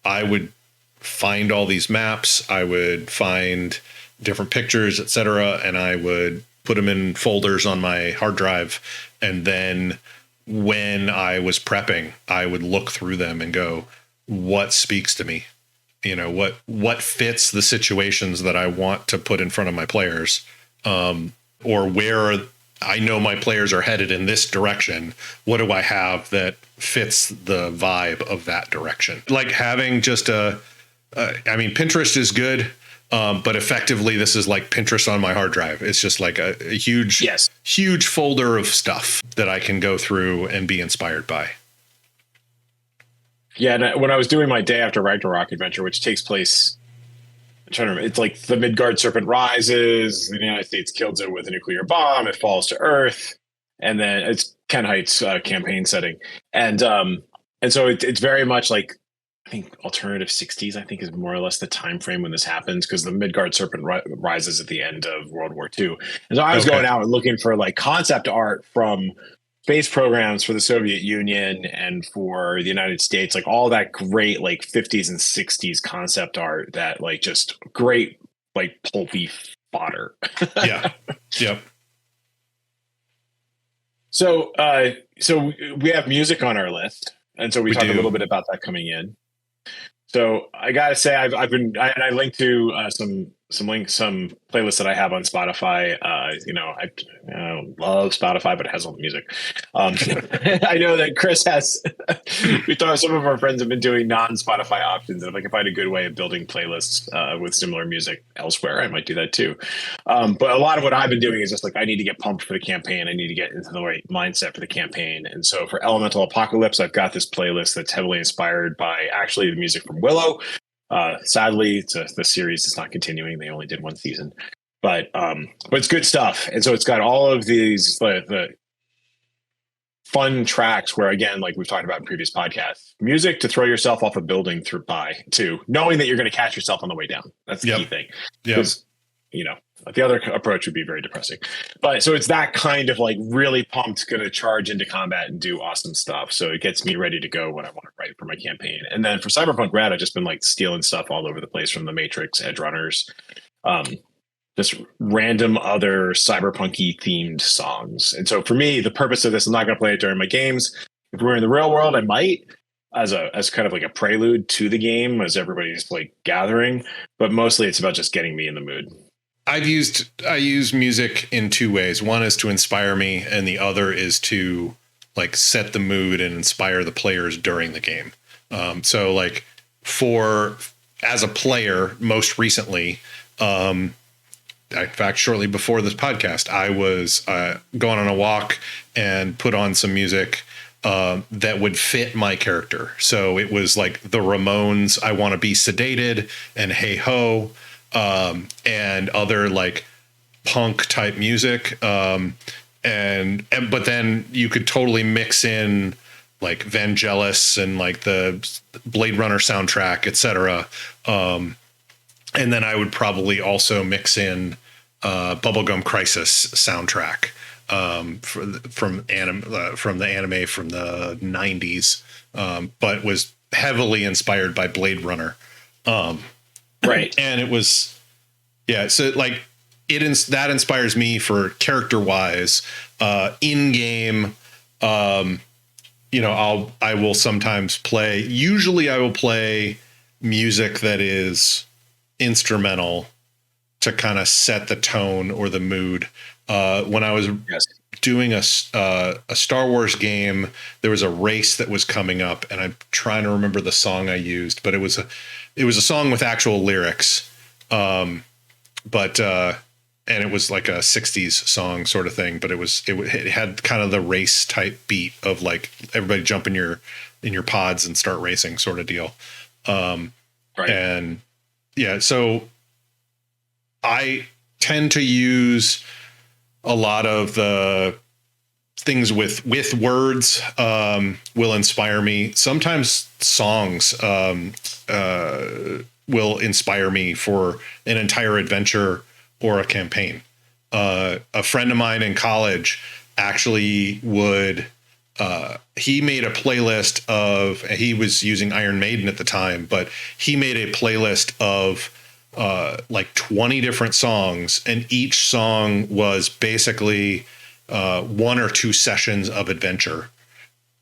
Speaker 1: I would find all these maps. I would find different pictures, etc., and I would put them in folders on my hard drive. And then when I was prepping, I would look through them and go, what speaks to me? What fits the situations that I want to put in front of my players? Or where I know my players are headed in this direction. What do I have that fits the vibe of that direction? Like having just Pinterest is good, but effectively this is like Pinterest on my hard drive. It's just like a huge folder of stuff that I can go through and be inspired by.
Speaker 2: Yeah, and when I was doing my Day After Ragnarok adventure, which takes place, I'm trying to remember, it's like the Midgard serpent rises, the United States kills it with a nuclear bomb, it falls to Earth, and then it's Ken Height's campaign setting. And so it's very much like, I think alternative 60s, I think, is more or less the time frame when this happens, because the Midgard serpent rises at the end of World War II. And so I was going out and looking for like concept art from space programs for the Soviet Union and for the United States, like all that great like 50s and 60s concept art, that like just great like pulpy fodder.
Speaker 1: Yeah. Yep.
Speaker 2: So we have music on our list, and so we talked a little bit about that coming in. So I gotta say, I linked to some playlists that I have on Spotify. I love Spotify, but it has all the music. I know that Chris has. We thought some of our friends have been doing non-Spotify options, and if I can find a good way of building playlists with similar music elsewhere, I might do that too. But a lot of what I've been doing is just like, I need to get pumped for the campaign. I need to get into the right mindset for the campaign. And so for Elemental Apocalypse, I've got this playlist that's heavily inspired by actually the music from Willow. Sadly, the series is not continuing. They only did one season. but it's good stuff. And so it's got all of these the fun tracks where, again, like we've talked about in previous podcasts, music to throw yourself off a building to knowing that you're going to catch yourself on the way down. That's the key thing. Because, the other approach would be very depressing. But so it's that kind of like really pumped, going to charge into combat and do awesome stuff. So it gets me ready to go when I want to write for my campaign. And then for Cyberpunk Rad, I've just been like stealing stuff all over the place from the Matrix, Edge Runners, just random other cyberpunky themed songs. And so for me, the purpose of this, I'm not going to play it during my games. If we're in the real world, I might as kind of like a prelude to the game as everybody's like gathering, but mostly it's about just getting me in the mood.
Speaker 1: I use music in two ways. One is to inspire me, and the other is to like set the mood and inspire the players during the game. So like as a player, most recently, in fact, shortly before this podcast, I was going on a walk and put on some music that would fit my character. So it was like the Ramones, I Want to Be Sedated, and Hey Ho, and other like punk type music. But then you could totally mix in like Vangelis and like the Blade Runner soundtrack, etc. And then I would probably also mix in Bubblegum Crisis soundtrack from the anime from the 90s, but was heavily inspired by Blade Runner.
Speaker 2: Right.
Speaker 1: And it was, so like that inspires me for character wise, in game. I will sometimes usually I will play music that is instrumental to kind of set the tone or the mood. When I was doing a Star Wars game, there was a race that was coming up, and I'm trying to remember the song I used, but it was a song with actual lyrics. And it was like a 60s song sort of thing, but it had kind of the race type beat of like everybody jump in your pods and start racing sort of deal.
Speaker 2: Right.
Speaker 1: And so I tend to use a lot of the things with words will inspire me. Sometimes songs will inspire me for an entire adventure or a campaign. A friend of mine in college actually would he made a playlist he was using Iron Maiden at the time, but he made a playlist of like 20 different songs, and each song was basically 1 or 2 sessions of adventure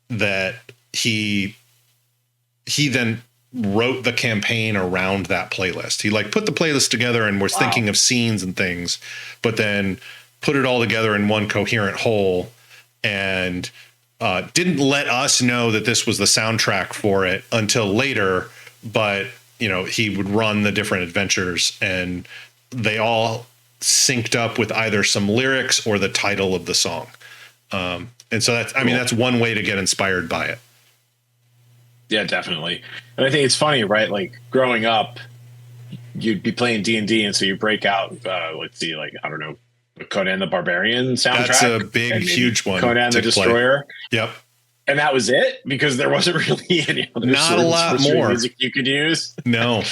Speaker 1: that he then wrote the campaign around that playlist. He like put the playlist together and was thinking of scenes and things, but then put it all together in one coherent whole, and didn't let us know that this was the soundtrack for it until later. But he would run the different adventures, and they all synced up with either some lyrics or the title of the song. And so that's one way to get inspired by it.
Speaker 2: Yeah, definitely. And I think it's funny, right? Like growing up, you'd be playing D&D, and so you break out, let's see, like, I don't know, Conan the Barbarian soundtrack.
Speaker 1: That's a big, huge one.
Speaker 2: Conan the Destroyer.
Speaker 1: Yep.
Speaker 2: And that was it, because there wasn't really any other
Speaker 1: not a lot more
Speaker 2: music you could use.
Speaker 1: No.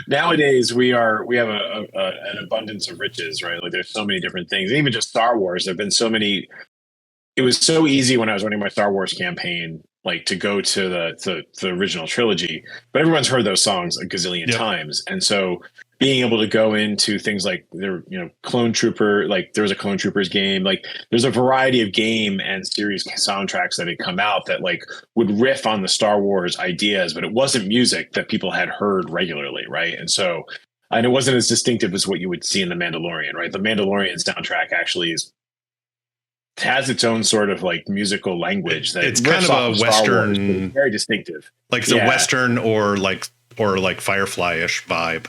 Speaker 2: Nowadays we have an abundance of riches, right? Like there's so many different things. Even just Star Wars, there've been so many. It was so easy when I was running my Star Wars campaign, like to go to the original trilogy, but everyone's heard those songs a gazillion times, and so being able to go into things like Clone Trooper, like there was a Clone Troopers game, like there's a variety of game and series soundtracks that had come out that like would riff on the Star Wars ideas, but it wasn't music that people had heard regularly, right? And so, and it wasn't as distinctive as what you would see in The Mandalorian, right? The Mandalorian soundtrack actually has its own sort of like musical language that
Speaker 1: it's kind of a Western,
Speaker 2: Wars, very distinctive, like
Speaker 1: it's a Western or like Firefly-ish vibe.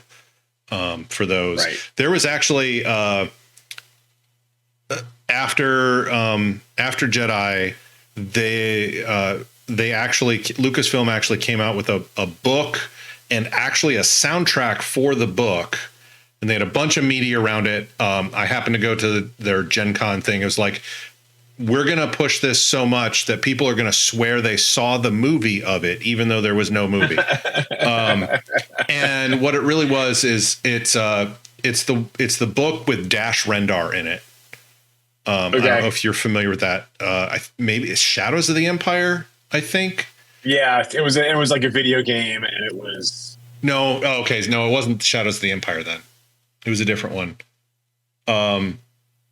Speaker 1: For those, right. There was actually after Jedi, they actually Lucasfilm actually came out with a book and actually a soundtrack for the book and they had a bunch of media around it. I happened to go to their Gen Con thing. It was like, we're going to push this so much that people are going to swear they saw the movie of it, even though there was no movie. And what it really was is it's the book with Dash Rendar in it. I don't know if you're familiar with that. Maybe it's Shadows of the Empire, I think.
Speaker 2: Yeah, it was like a video game, and it was
Speaker 1: no. Oh, okay, no, it wasn't Shadows of the Empire then. It was a different one.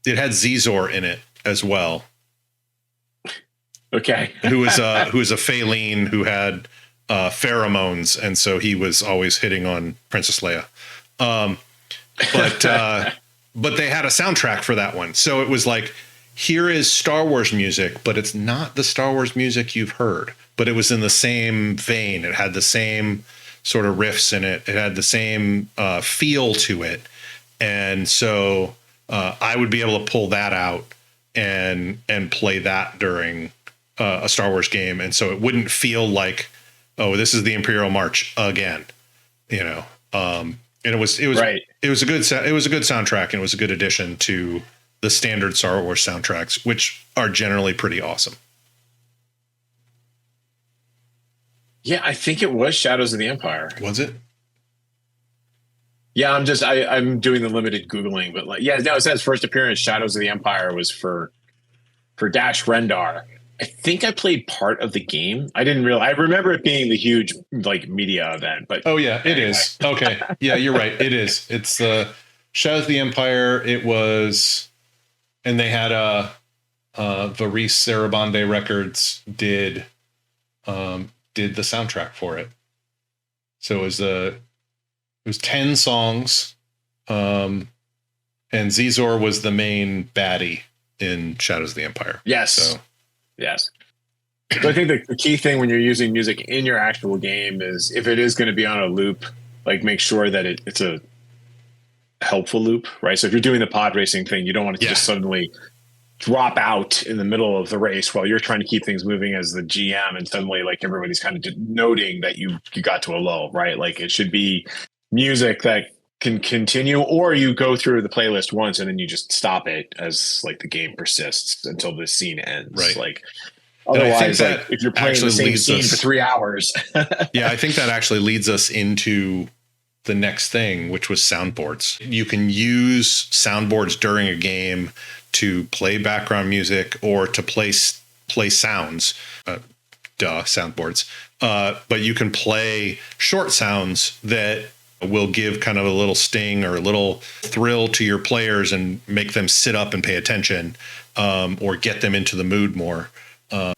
Speaker 1: It had Zizor in it as well.
Speaker 2: Okay,
Speaker 1: who was a Phaline who had pheromones, and so he was always hitting on Princess Leia. But they had a soundtrack for that one, so it was like, here is Star Wars music, but it's not the Star Wars music you've heard. But it was in the same vein. It had the same sort of riffs in it. It had the same feel to it, and so I would be able to pull that out and play that during a Star Wars game, and so it wouldn't feel like, oh, this is the Imperial March again, you know. And it was right. It was a good soundtrack, and it was a good addition to the standard Star Wars soundtracks, which are generally pretty awesome.
Speaker 2: Yeah, I think it was Shadows of the Empire.
Speaker 1: Was it?
Speaker 2: Yeah, I'm doing the limited Googling, but like, yeah, no, it says first appearance Shadows of the Empire was for Dash Rendar. I think I played part of the game. I didn't realize. I remember it being the huge like media event, but
Speaker 1: oh yeah, it is. Okay, yeah, you're right. It is. It's the Shadows of the Empire. It was, and they had Varice Sarabande Records did the soundtrack for it. So it was 10 songs, and Zizor was the main baddie in Shadows of the Empire.
Speaker 2: Yes.
Speaker 1: So.
Speaker 2: Yes. So I think the key thing when you're using music in your actual game is, if it is going to be on a loop, like make sure that it's a helpful loop, right? So if you're doing the pod racing thing, you don't want it to just suddenly drop out in the middle of the race while you're trying to keep things moving as the GM, and suddenly like everybody's kind of noting that you got to a lull, right? Like it should be music that can continue, or you go through the playlist once and then you just stop it as like the game persists until the scene ends.
Speaker 1: Right.
Speaker 2: Like otherwise, like if you're playing the same scene for 3 hours.
Speaker 1: Yeah, I think that actually leads us into the next thing, which was soundboards. You can use soundboards during a game to play background music or to play sounds. Soundboards. But you can play short sounds that will give kind of a little sting or a little thrill to your players and make them sit up and pay attention, or get them into the mood more.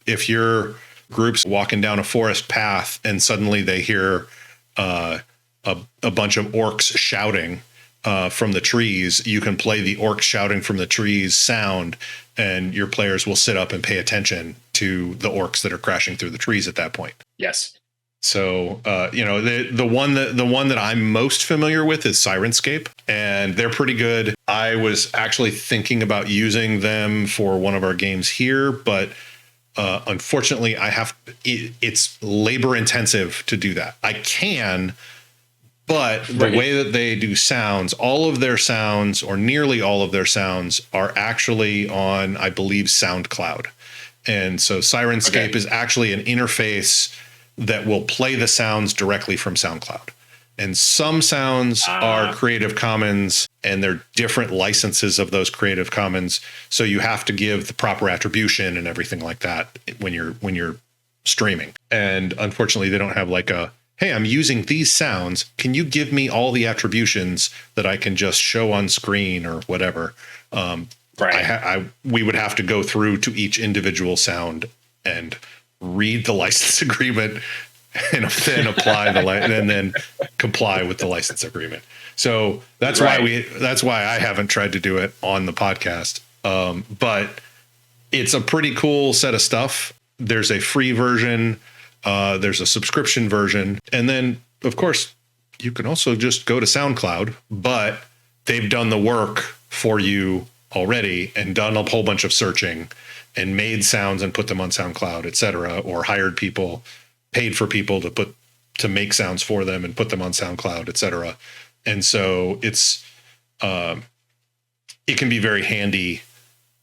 Speaker 1: If your group's walking down a forest path and suddenly they hear a bunch of orcs shouting from the trees, you can play the orcs shouting from the trees sound, and your players will sit up and pay attention to the orcs that are crashing through the trees at that point.
Speaker 2: Yes.
Speaker 1: So, the one that I'm most familiar with is Sirenscape, and they're pretty good. I was actually thinking about using them for one of our games here, but unfortunately, it's labor intensive to do that. I can, but the way that they do sounds, all of their sounds, or nearly all of their sounds, are actually on, I believe, SoundCloud. And so Sirenscape is actually an interface that will play the sounds directly from SoundCloud. And some sounds are Creative Commons, and they're different licenses of those Creative Commons. So you have to give the proper attribution and everything like that when you're streaming. And unfortunately, they don't have like hey, I'm using these sounds. Can you give me all the attributions that I can just show on screen or whatever? Right. We would have to go through to each individual sound and read the license agreement and then apply and then comply with the license agreement. So that's why I haven't tried to do it on the podcast. But it's a pretty cool set of stuff. There's a free version. There's a subscription version. And then, of course, you can also just go to SoundCloud, but they've done the work for you already and done a whole bunch of searching and made sounds and put them on SoundCloud, et cetera, or hired people, paid for people to make sounds for them and put them on SoundCloud, et cetera. And so it's it can be very handy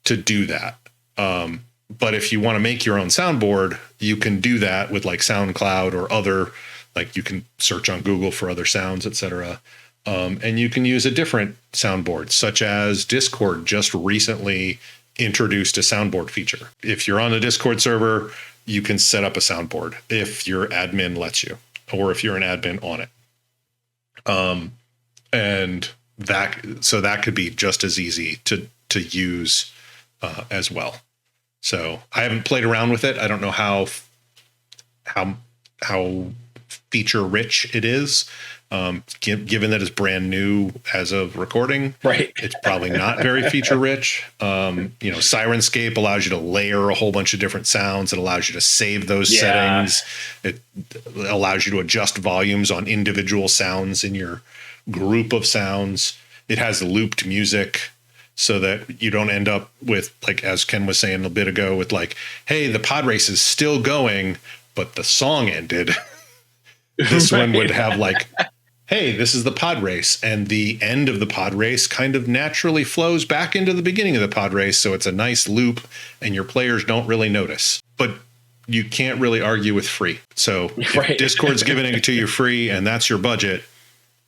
Speaker 1: to do that. But if you want to make your own soundboard, you can do that with like SoundCloud or other, like you can search on Google for other sounds, etc. And you can use a different soundboard, such as Discord just recently introduced a soundboard feature. If you're on the Discord server, you can set up a soundboard if your admin lets you, or if you're an admin on it. And that could be just as easy to use as well. So I haven't played around with it. I don't know how feature rich it is. Given that it's brand new as of recording,
Speaker 2: right?
Speaker 1: It's probably not very feature rich. Sirenscape allows you to layer a whole bunch of different sounds. It allows you to save those settings. It allows you to adjust volumes on individual sounds in your group of sounds. It has looped music so that you don't end up with, like, as Ken was saying a bit ago, with like, hey, the pod race is still going, but the song ended. This one would have like, hey, this is the pod race, and the end of the pod race kind of naturally flows back into the beginning of the pod race. So it's a nice loop and your players don't really notice, but you can't really argue with free. So if Discord's giving it to you free and that's your budget,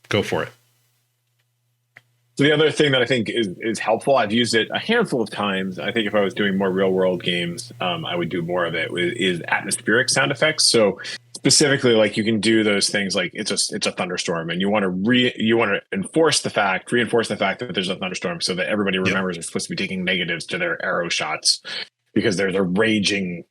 Speaker 1: go for it.
Speaker 2: So the other thing that I think is helpful, I've used it a handful of times. I think if I was doing more real world games, I would do more of it, is atmospheric sound effects. So specifically, like, you can do those things like it's a thunderstorm, and you want to reinforce the fact that there's a thunderstorm, so that everybody remembers they're supposed to be taking negatives to their arrow shots because there's a raging,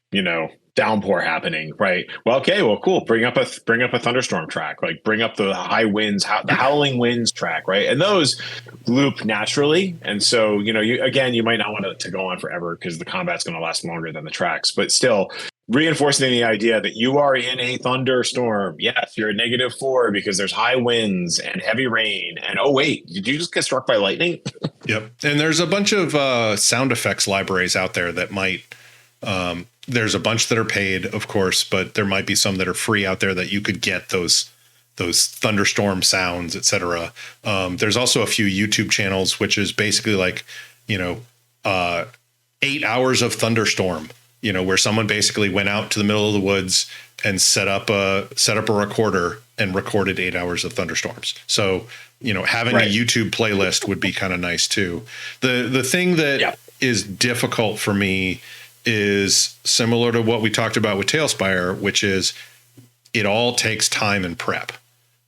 Speaker 2: downpour happening, right? Well, okay, well, cool. Bring up a thunderstorm track, like bring up the high winds, the howling winds track, right? And those loop naturally. And so, you might not want to go on forever because the combat's going to last longer than the tracks, but still reinforcing the idea that you are in a thunderstorm. Yes, you're at -4 because there's high winds and heavy rain. And oh wait, did you just get struck by lightning?
Speaker 1: Yep. And there's a bunch of sound effects libraries out there that might. There's a bunch that are paid, of course, but there might be some that are free out there that you could get those thunderstorm sounds, etc. There's also a few YouTube channels, which is basically like 8 hours of thunderstorm. Where someone basically went out to the middle of the woods and set up a recorder and recorded 8 hours of thunderstorms. So, having a YouTube playlist would be kind of nice too. The thing that is difficult for me is similar to what we talked about with Tailspire, which is it all takes time and prep.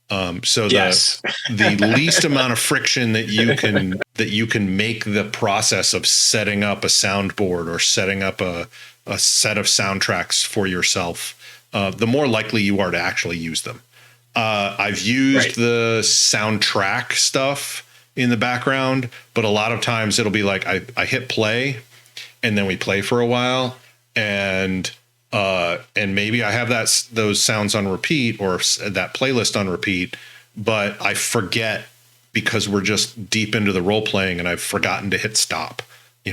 Speaker 1: So the least amount of friction that you can make the process of setting up a soundboard or setting up a set of soundtracks for yourself, the more likely you are to actually use them. I've used the soundtrack stuff in the background, but a lot of times it'll be like I hit play and then we play for a while, and maybe I have those sounds on repeat or that playlist on repeat, but I forget because we're just deep into the role playing and I've forgotten to hit stop,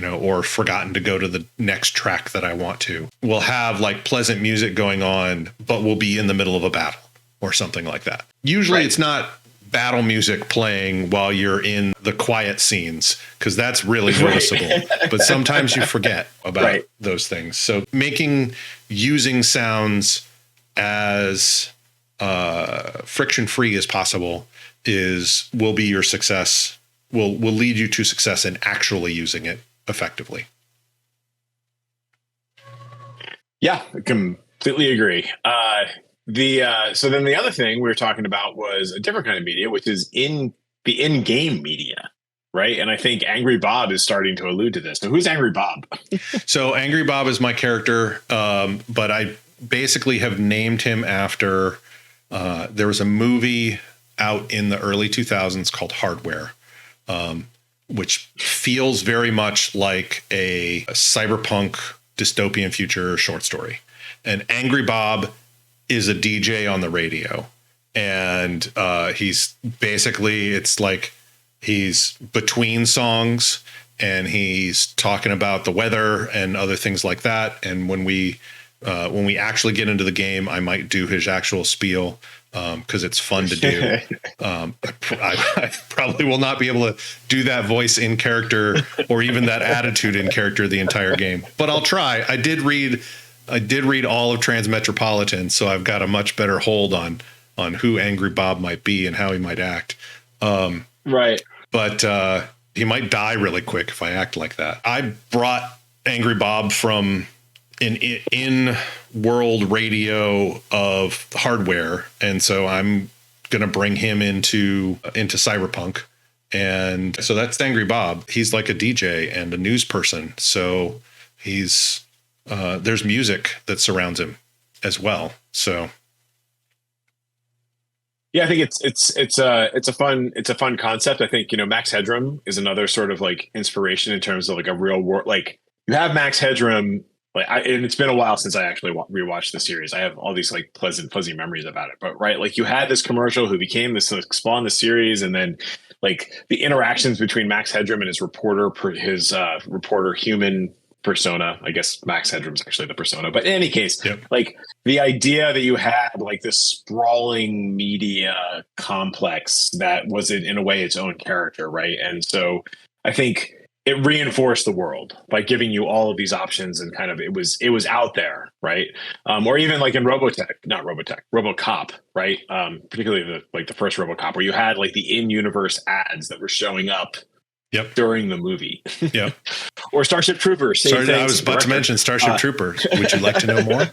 Speaker 1: or forgotten to go to the next track that I want to. We'll have like pleasant music going on, but we'll be in the middle of a battle or something like that. Usually it's not battle music playing while you're in the quiet scenes, because that's really noticeable. But sometimes you forget about those things. So using sounds as friction free as possible will be your success. Will lead you to success in actually using it effectively.
Speaker 2: Yeah, I completely agree. So then the other thing we were talking about was a different kind of media, which is the in-game media, right? And I think Angry Bob is starting to allude to this. So who's Angry Bob?
Speaker 1: So Angry Bob is my character, but I basically have named him after there was a movie out in the early 2000s called Hardware, which feels very much like a cyberpunk dystopian future short story. And Angry Bob is a DJ on the radio, and he's basically, it's like he's between songs and he's talking about the weather and other things like that. And when we actually get into the game, I might do his actual spiel. because it's fun to do. I probably will not be able to do that voice in character or even that attitude in character the entire game, but I'll try. I did read all of Transmetropolitan, so I've got a much better hold on who Angry Bob might be and how he might act.
Speaker 2: Right.
Speaker 1: But he might die really quick if I act like that. I brought Angry Bob from an in-world radio of hardware, and so I'm going to bring him into Cyberpunk. And so that's Angry Bob. He's like a DJ and a news person. So he's there's music that surrounds him as well. So
Speaker 2: yeah, I think it's a fun concept. I think, Max Headroom is another sort of like inspiration in terms of like a real world. Like you have Max Headroom, and it's been a while since I actually rewatched the series. I have all these like pleasant, fuzzy memories about it. But right, like you had this commercial who became this, like, spawned the series, and then like the interactions between Max Headroom and his reporter human persona. I guess Max Headroom's actually the persona, but in any case,
Speaker 1: yep.
Speaker 2: Like the idea that you had like this sprawling media complex that was in a way its own character, right? And so I think it reinforced the world by giving you all of these options, and kind of it was out there, right? Or even like in RoboCop, right? Particularly the first RoboCop, where you had like the in-universe ads that were showing up.
Speaker 1: Yep.
Speaker 2: During the movie.
Speaker 1: Yep.
Speaker 2: Or Starship Troopers.
Speaker 1: I was about to mention Starship Troopers. Would you like to know more?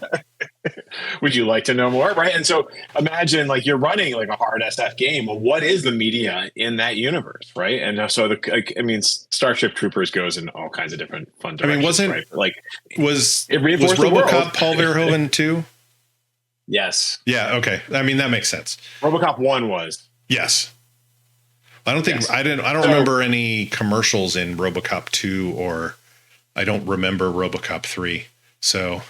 Speaker 2: Would you like to know more? Right. And so imagine like you're running like a hard SF game. Well, what is the media in that universe? Right. And so Starship Troopers goes in all kinds of different fun directions.
Speaker 1: Was
Speaker 2: RoboCop
Speaker 1: Paul Verhoeven too?
Speaker 2: Yes.
Speaker 1: Yeah. Okay. I mean, that makes sense.
Speaker 2: RoboCop 1 was.
Speaker 1: Yes. I don't think I don't remember any commercials in RoboCop 2, or I don't remember RoboCop 3. So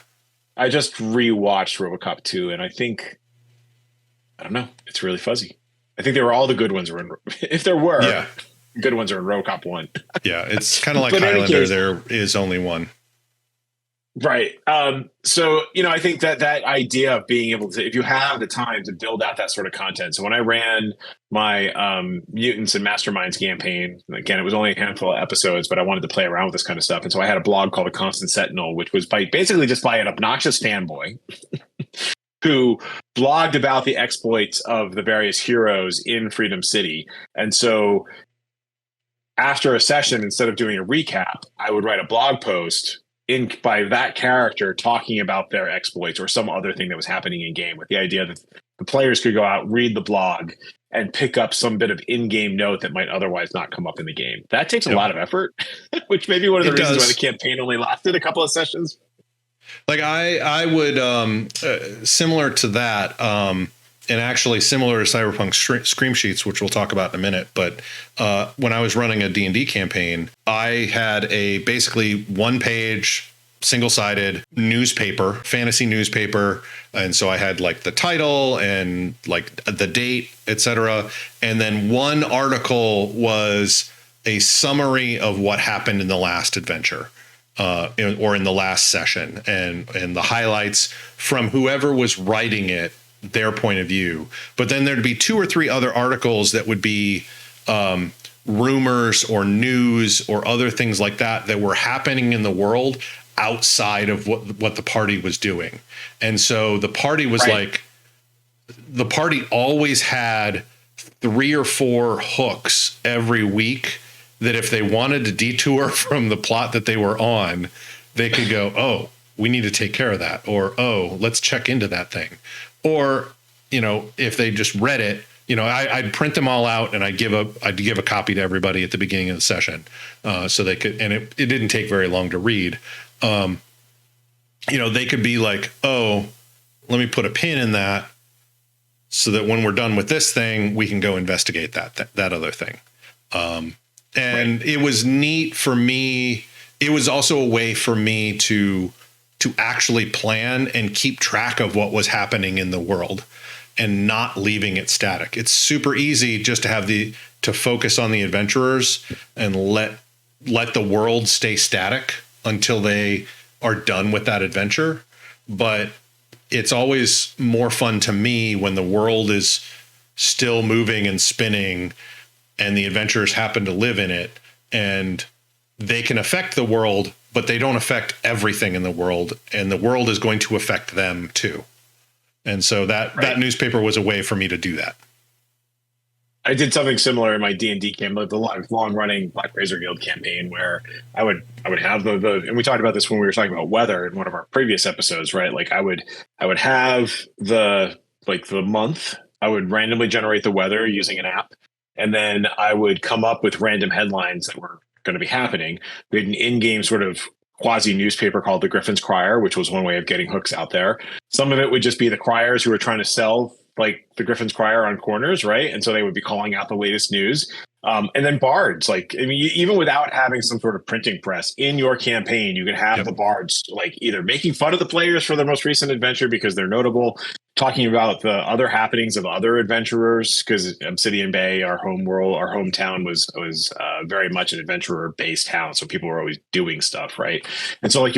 Speaker 2: I just rewatched RoboCop 2, and I don't know. It's really fuzzy. I think all the good ones were in. If there were, good ones are in RoboCop 1.
Speaker 1: Yeah, it's kind of like Highlander. There is only one.
Speaker 2: Right. So, I think that idea of being able to, if you have the time to build out that sort of content. So when I ran my Mutants and Masterminds campaign, again, it was only a handful of episodes, but I wanted to play around with this kind of stuff. And so I had a blog called The Constant Sentinel, which was basically just by an obnoxious fanboy who blogged about the exploits of the various heroes in Freedom City. And so after a session, instead of doing a recap, I would write a blog post by that character talking about their exploits or some other thing that was happening in game, with the idea that the players could go out, read the blog, and pick up some bit of in-game note that might otherwise not come up in the game. That takes a lot of effort, which may be one of the reasons why the campaign only lasted a couple of sessions.
Speaker 1: Like I would, similar to that, and actually similar to Cyberpunk Scream Sheets, which we'll talk about in a minute. But when I was running a D&D campaign, I had a basically one-page, single-sided newspaper, fantasy newspaper. And so I had like the title and like the date, etc. And then one article was a summary of what happened in the last adventure. Or in the last session, and the highlights from whoever was writing it, their point of view. But then there'd be 2 or 3 other articles that would be rumors or news or other things like that were happening in the world outside of what the party was doing. And so the party was the party always had 3 or 4 hooks every week that if they wanted to detour from the plot that they were on, they could go, oh, we need to take care of that. Or, oh, let's check into that thing. Or, if they just read it, I'd print them all out and I'd give a copy to everybody at the beginning of the session. So they could, and it didn't take very long to read. They could be like, oh, let me put a pin in that so that when we're done with this thing, we can go investigate that other thing. And it was neat for me. It was also a way for me to actually plan and keep track of what was happening in the world and not leaving it static. It's super easy just to have to focus on the adventurers and let the world stay static until they are done with that adventure. But it's always more fun to me when the world is still moving and spinning and the adventurers happen to live in it and they can affect the world, but they don't affect everything in the world, and the world is going to affect them too. And so that newspaper was a way for me to do that.
Speaker 2: I did something similar in my D&D campaign, the long-running Black Razor Guild campaign, where I would have the and we talked about this when we were talking about weather in one of our previous episodes, right? Like I would have the month. I would randomly generate the weather using an app, and then I would come up with random headlines that were going to be happening. We had an in-game sort of quasi newspaper called the Griffin's Crier, which was one way of getting hooks out there. Some of it would just be the criers who were trying to sell like the Griffin's Crier on corners, right? And so they would be calling out the latest news. And then bards, like, I mean, even without having some sort of printing press in your campaign, you could have the bards like either making fun of the players for their most recent adventure because they're notable, talking about the other happenings of other adventurers, because Obsidian Bay, our home world, our hometown was very much an adventurer based town. So people were always doing stuff, right? And so like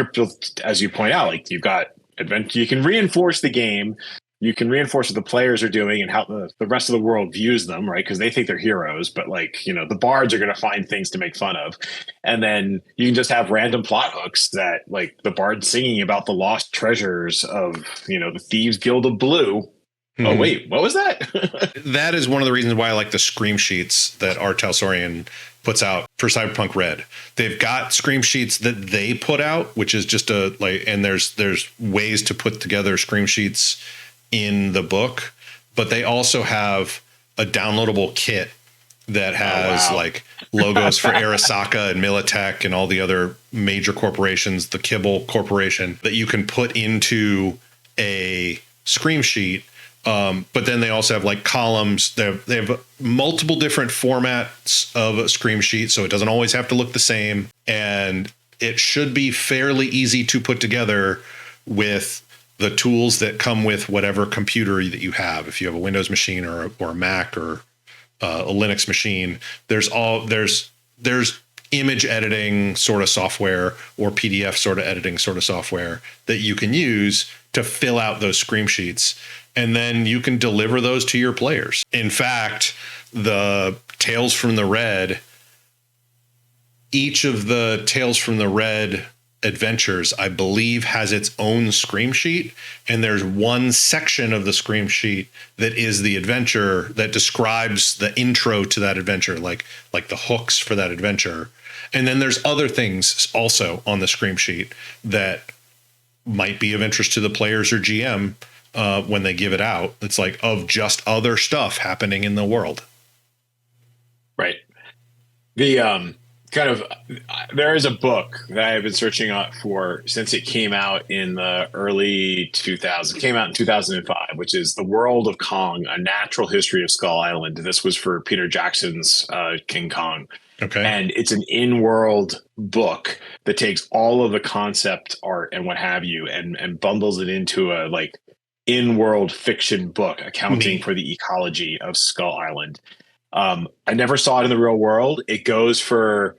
Speaker 2: as you point out, like you've got adventure, you can reinforce the game. You can reinforce what the players are doing and how the rest of the world views them, right? Because they think they're heroes, but like, you know, the bards are going to find things to make fun of. And then you can just have random plot hooks that like the bard singing about the lost treasures of, you know, the Thieves Guild of Blue. Mm-hmm. Oh, wait, what was that?
Speaker 1: That is one of the reasons why I like the scream sheets that Art Talsorian puts out for Cyberpunk Red. They've got scream sheets that they put out, which is just and there's ways to put together scream sheets in the book, but they also have a downloadable kit that has like logos for Arasaka and Militech and all the other major corporations, the Kibble Corporation, that you can put into a scream sheet. But then they also have like columns. They have multiple different formats of a scream sheet, so it doesn't always have to look the same. And it should be fairly easy to put together with the tools that come with whatever computer that you have. If you have a Windows machine or a Mac or a Linux machine, there's image editing sort of software or PDF sort of editing sort of software that you can use to fill out those scream sheets. And then you can deliver those to your players. In fact, the Tales from the Red, each of the Tales from the Red adventures, I believe, has its own scream sheet, and there's one section of the scream sheet that is the adventure that describes the intro to that adventure, like the hooks for that adventure. And then there's other things also on the scream sheet that might be of interest to the players or GM when they give it out. It's like of just other stuff happening in the world.
Speaker 2: Right. The there is a book that I've been searching out for since it came out in the early 2000s. It came out in 2005, which is The World of Kong, A Natural History of Skull Island. This was for Peter Jackson's King Kong. Okay. And it's an in-world book that takes all of the concept art and what have you and bundles it into a like in-world fiction book accounting for the ecology of Skull Island. I never saw it in the real world. It goes for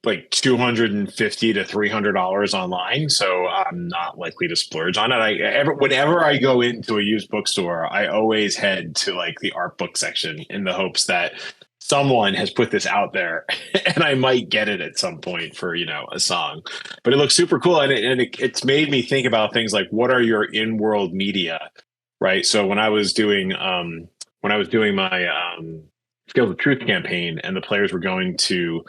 Speaker 2: like $250 to $300 online, so I'm not likely to splurge on it. Whenever I go into a used bookstore, I always head to like the art book section in the hopes that someone has put this out there and I might get it at some point for, you know, a song. But it looks super cool, and it's made me think about things like, what are your in-world media, right? So when I was doing my Scales of Truth campaign and the players were going to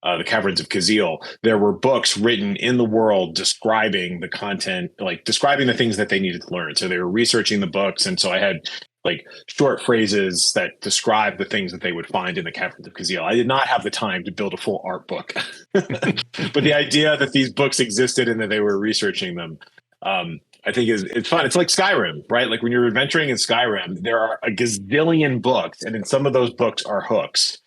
Speaker 2: the Caverns of Kazil, there were books written in the world describing the content, like describing the things that they needed to learn. So they were researching the books. And so I had like short phrases that describe the things that they would find in the Caverns of Kazil. I did not have the time to build a full art book, but the idea that these books existed and that they were researching them, I think it's fun. It's like Skyrim, right? Like when you're adventuring in Skyrim, there are a gazillion books, and in some of those books are hooks.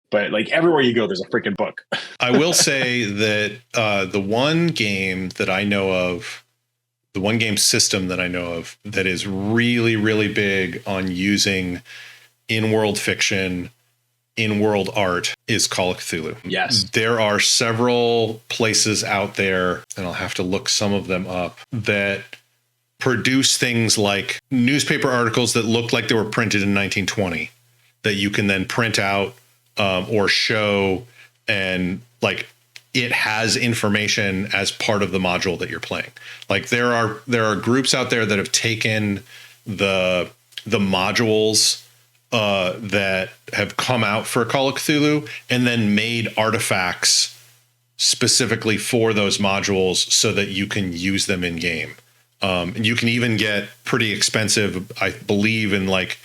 Speaker 2: But like everywhere you go, there's a freaking book.
Speaker 1: I will say that the one game that I know of, the one game system that I know of that is really, really big on using in-world fiction, in-world art is Call of Cthulhu.
Speaker 2: Yes.
Speaker 1: There are several places out there, and I'll have to look some of them up, that produce things like newspaper articles that look like they were printed in 1920 that you can then print out or show, and like it has information as part of the module that you're playing. Like there are groups out there that have taken the modules that have come out for Call of Cthulhu and then made artifacts specifically for those modules so that you can use them in game. And you can even get pretty expensive, I believe, in like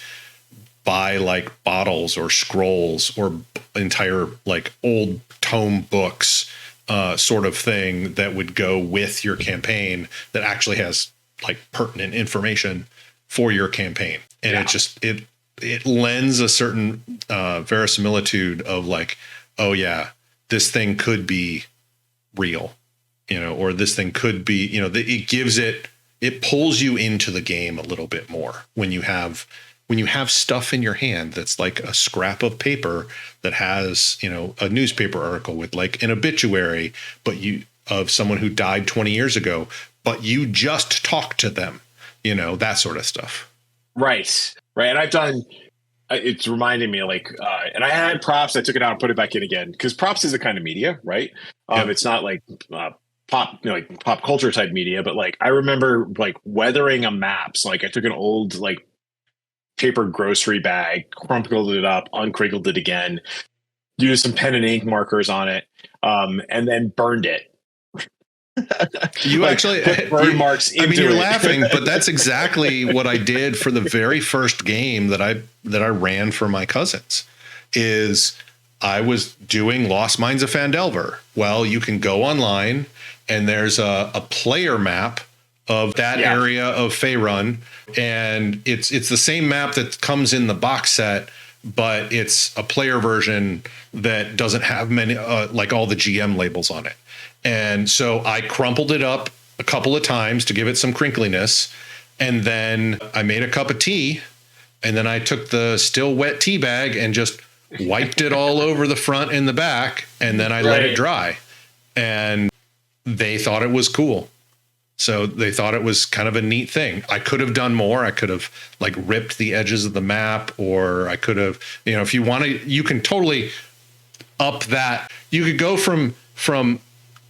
Speaker 1: buy like bottles or scrolls or entire like old tome books sort of thing that would go with your campaign that actually has like pertinent information for your campaign. And it lends a certain verisimilitude of like, oh yeah, this thing could be real, or this thing could be, it pulls you into the game a little bit more when you have stuff in your hand that's like a scrap of paper that has, a newspaper article with like an obituary, of someone who died 20 years ago, but you just talked to them, that sort of stuff.
Speaker 2: Right. And it's reminding me like, and I had props. I took it out and put it back in again because props is a kind of media, right? It's not like pop, like pop culture type media, but like I remember like weathering a maps. Like I took an old like paper grocery bag, crumpled it up, uncrinkled it again, used some pen and ink markers on it, and then burned it.
Speaker 1: You like, actually
Speaker 2: put burn marks into
Speaker 1: you're
Speaker 2: it.
Speaker 1: Laughing, but that's exactly what I did for the very first game that I ran for my cousins. Is I was doing Lost Mines of Phandelver. Well, you can go online and there's a player map of that area of Faerun, and it's the same map that comes in the box set, but it's a player version that doesn't have many like all the GM labels on it. And so I crumpled it up a couple of times to give it some crinkliness. And then I made a cup of tea. And then I took the still wet tea bag and just wiped it all over the front and the back. And then I let it dry. And they thought it was cool. So they thought it was kind of a neat thing. I could have done more. I could have like ripped the edges of the map, or I could have, if you want to, you can totally up that. You could go from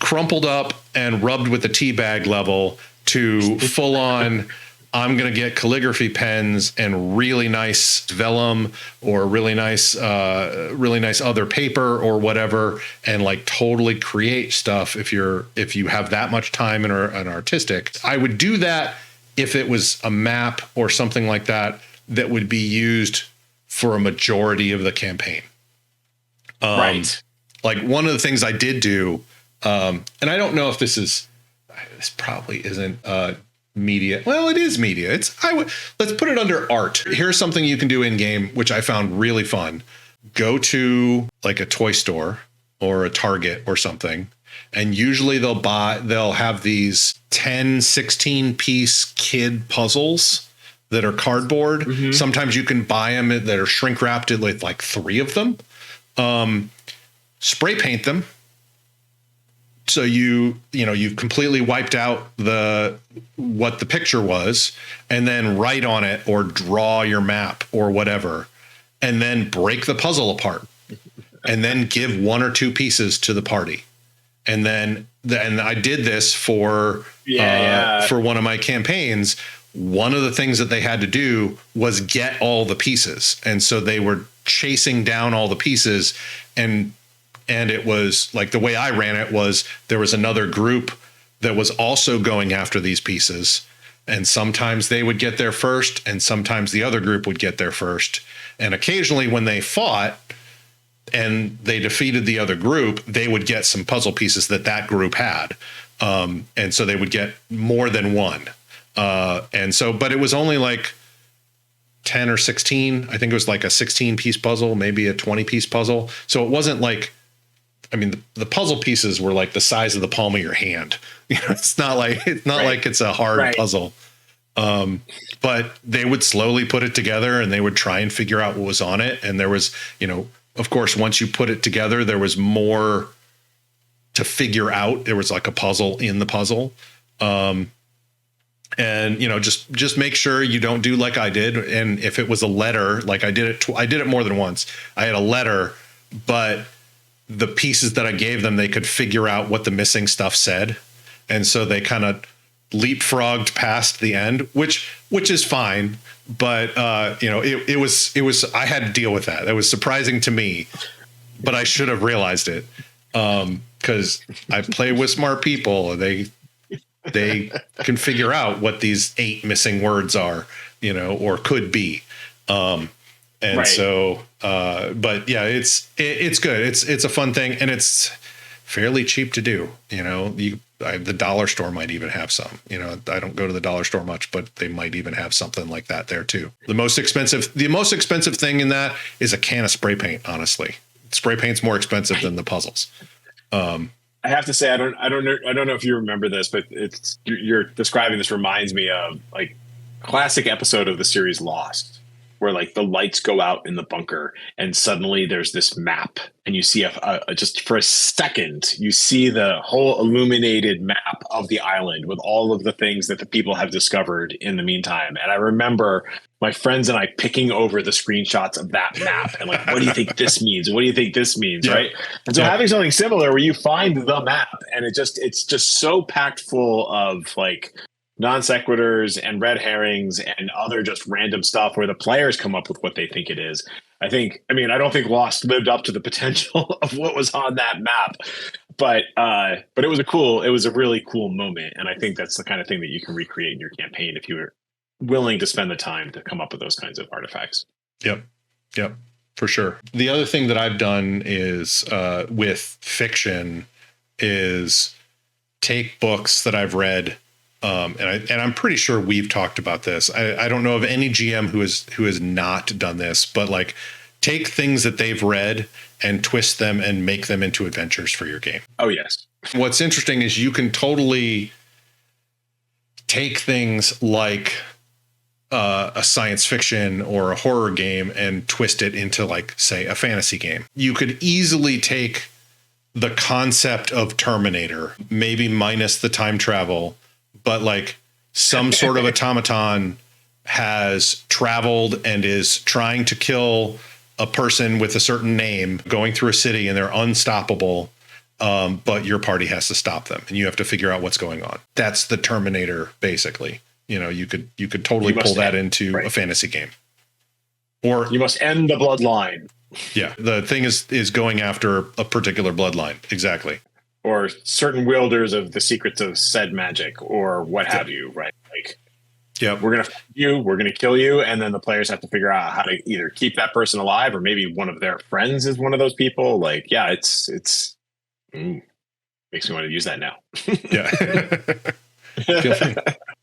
Speaker 1: crumpled up and rubbed with the tea bag level to full on, I'm going to get calligraphy pens and really nice vellum or really nice other paper or whatever, and like totally create stuff. If you have that much time and are an artistic, I would do that if it was a map or something like that would be used for a majority of the campaign.
Speaker 2: Right.
Speaker 1: Like one of the things I did do, and I don't know if this probably isn't media. Well, it is media. Let's put it under art. Here's something you can do in game, which I found really fun. Go to like a toy store or a Target or something, and usually they'll have these 10, 16 piece kid puzzles that are cardboard. Mm-hmm. Sometimes you can buy them that are shrink wrapped with like 3 of them. Spray paint them. So you've completely wiped out what the picture was, and then write on it or draw your map or whatever, and then break the puzzle apart, and then give 1 or 2 pieces to the party. And then I did this for one of my campaigns. One of the things that they had to do was get all the pieces, and so they were chasing down all the pieces, and it was like the way I ran it was there was another group that was also going after these pieces. And sometimes they would get there first, and sometimes the other group would get there first. And occasionally when they fought and they defeated the other group, they would get some puzzle pieces that group had. And so they would get more than one. But it was only like 10 or 16. I think it was like a 16 piece puzzle, maybe a 20 piece puzzle. So it wasn't like, the puzzle pieces were like the size of the palm of your hand. It's not like it's a hard puzzle. But they would slowly put it together, and they would try and figure out what was on it. And there was, of course, once you put it together, there was more to figure out. There was like a puzzle in the puzzle. And, just make sure you don't do like I did. And if it was a letter, like I did it more than once. I had a letter, but the pieces that I gave them, they could figure out what the missing stuff said. And so they kind of leapfrogged past the end, which is fine. But, it was, I had to deal with that. That was surprising to me, but I should have realized it. Cause I play with smart people, and they can figure out what these 8 missing words are, or could be. And right. So, but yeah, it's good. It's a fun thing, and it's fairly cheap to do. The dollar store might even have some. I don't go to the dollar store much, but they might even have something like that there too. The most expensive thing in that is a can of spray paint. Honestly, spray paint's more expensive than the puzzles.
Speaker 2: I have to say, I don't know if you remember this, but you're describing this reminds me of like classic episode of the series Lost, where like the lights go out in the bunker and suddenly there's this map, and you see just for a second, you see the whole illuminated map of the island with all of the things that the people have discovered in the meantime. And I remember my friends and I picking over the screenshots of that map and like, what do you think this means? What do you think this means? Yeah. Right. And so having something similar where you find the map and it's just so packed full of like non sequiturs and red herrings and other just random stuff where the players come up with what they think it is. I don't think Lost lived up to the potential of what was on that map, but it was a really cool moment. And I think that's the kind of thing that you can recreate in your campaign if you were willing to spend the time to come up with those kinds of artifacts. Yep,
Speaker 1: for sure. The other thing that I've done is with fiction is take books that I've read, and I'm pretty sure we've talked about this. I don't know of any GM who has not done this, but like take things that they've read and twist them and make them into adventures for your game.
Speaker 2: Oh yes.
Speaker 1: What's interesting is you can totally take things like a science fiction or a horror game and twist it into like, say, a fantasy game. You could easily take the concept of Terminator, maybe minus the time travel, but like some sort of automaton has traveled and is trying to kill a person with a certain name going through a city, and they're unstoppable. But your party has to stop them, and you have to figure out what's going on. That's the Terminator, basically. You could totally pull that into a fantasy game. Or
Speaker 2: you must end the bloodline.
Speaker 1: Yeah, the thing is going after a particular bloodline. Exactly.
Speaker 2: Or certain wielders of the secrets of said magic, or what have you, right? Like,
Speaker 1: yeah,
Speaker 2: we're gonna find you, we're gonna kill you, and then the players have to figure out how to either keep that person alive, or maybe one of their friends is one of those people. Like, yeah, it's makes me want to use that now.
Speaker 1: Yeah. Feel free.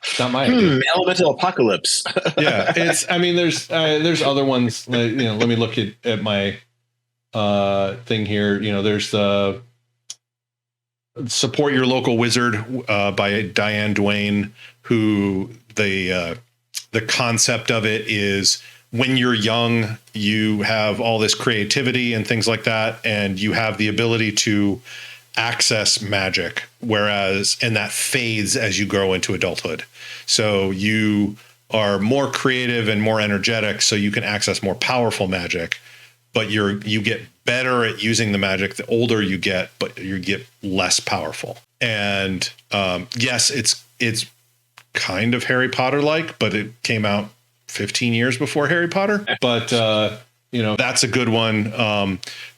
Speaker 3: It's not my idea.
Speaker 2: Elemental apocalypse.
Speaker 1: Yeah, there's other ones. Let me look at my thing here. There's the Support Your Local Wizard by Diane Duane, who the concept of it is when you're young, you have all this creativity and things like that, and you have the ability to access magic, and that fades as you grow into adulthood. So you are more creative and more energetic, so you can access more powerful magic, but you get better at using the magic the older you get, but you get less powerful. And yes, it's kind of Harry Potter like, but it came out 15 years before Harry Potter. But that's a good one.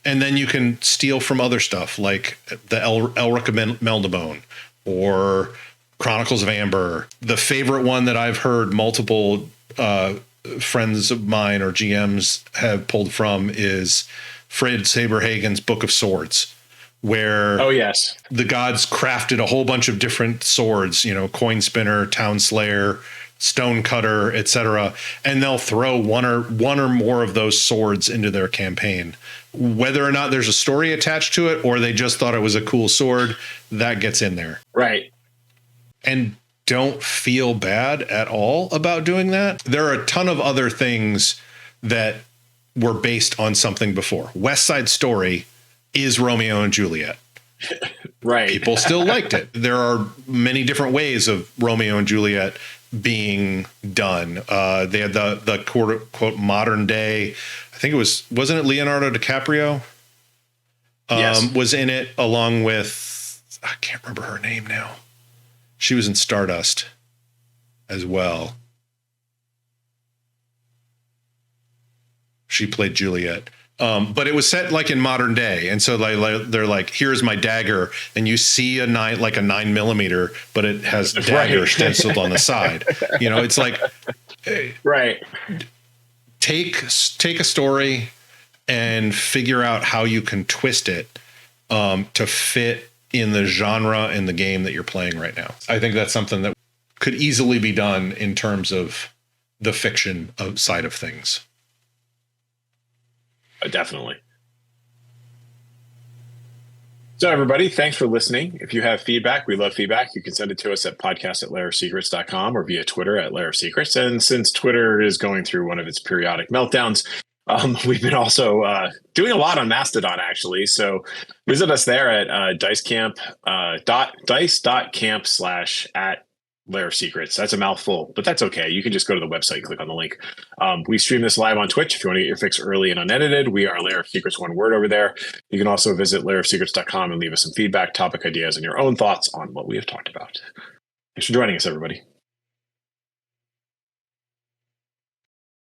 Speaker 1: And then you can steal from other stuff like the Elric Meldabone or Chronicles of Amber. The favorite one that I've heard multiple friends of mine or GMs have pulled from is Fred Saberhagen's Book of Swords, where the gods crafted a whole bunch of different swords, coin spinner, town slayer, stone cutter, etc., and they'll throw one or more of those swords into their campaign. Whether or not there's a story attached to it, or they just thought it was a cool sword, that gets in there.
Speaker 2: Right.
Speaker 1: And don't feel bad at all about doing that. There are a ton of other things that were based on something before. West Side Story is Romeo and Juliet.
Speaker 2: Right.
Speaker 1: People still liked it. There are many different ways of Romeo and Juliet being done. They had the quote unquote modern day. I think wasn't it Leonardo DiCaprio?
Speaker 2: Yes.
Speaker 1: Was in it along with, I can't remember her name now. She was in Stardust as well. She played Juliet. But it was set like in modern day. And so they're like, here's my dagger. And you see a 9mm, but it has dagger stenciled on the side. You know, it's like,
Speaker 2: right.
Speaker 1: Take a story and figure out how you can twist it to fit in the genre and the game that you're playing right now. I think that's something that could easily be done in terms of the fiction side of things.
Speaker 2: Definitely. So everybody, thanks for listening. If you have feedback, we love feedback. You can send it to us at podcast@lairofsecrets.com or via Twitter @lairofsecrets. And since Twitter is going through one of its periodic meltdowns, we've been also doing a lot on Mastodon, actually. So visit us there at dice.camp /@Lair of Secrets. That's a mouthful, but that's okay. You can just go to the website, click on the link. We stream this live on Twitch if you want to get your fix early and unedited. We are Lair of Secrets, one word over there. You can also visit lairofsecrets.com and leave us some feedback, topic ideas, and your own thoughts on what we have talked about. Thanks for joining us, everybody.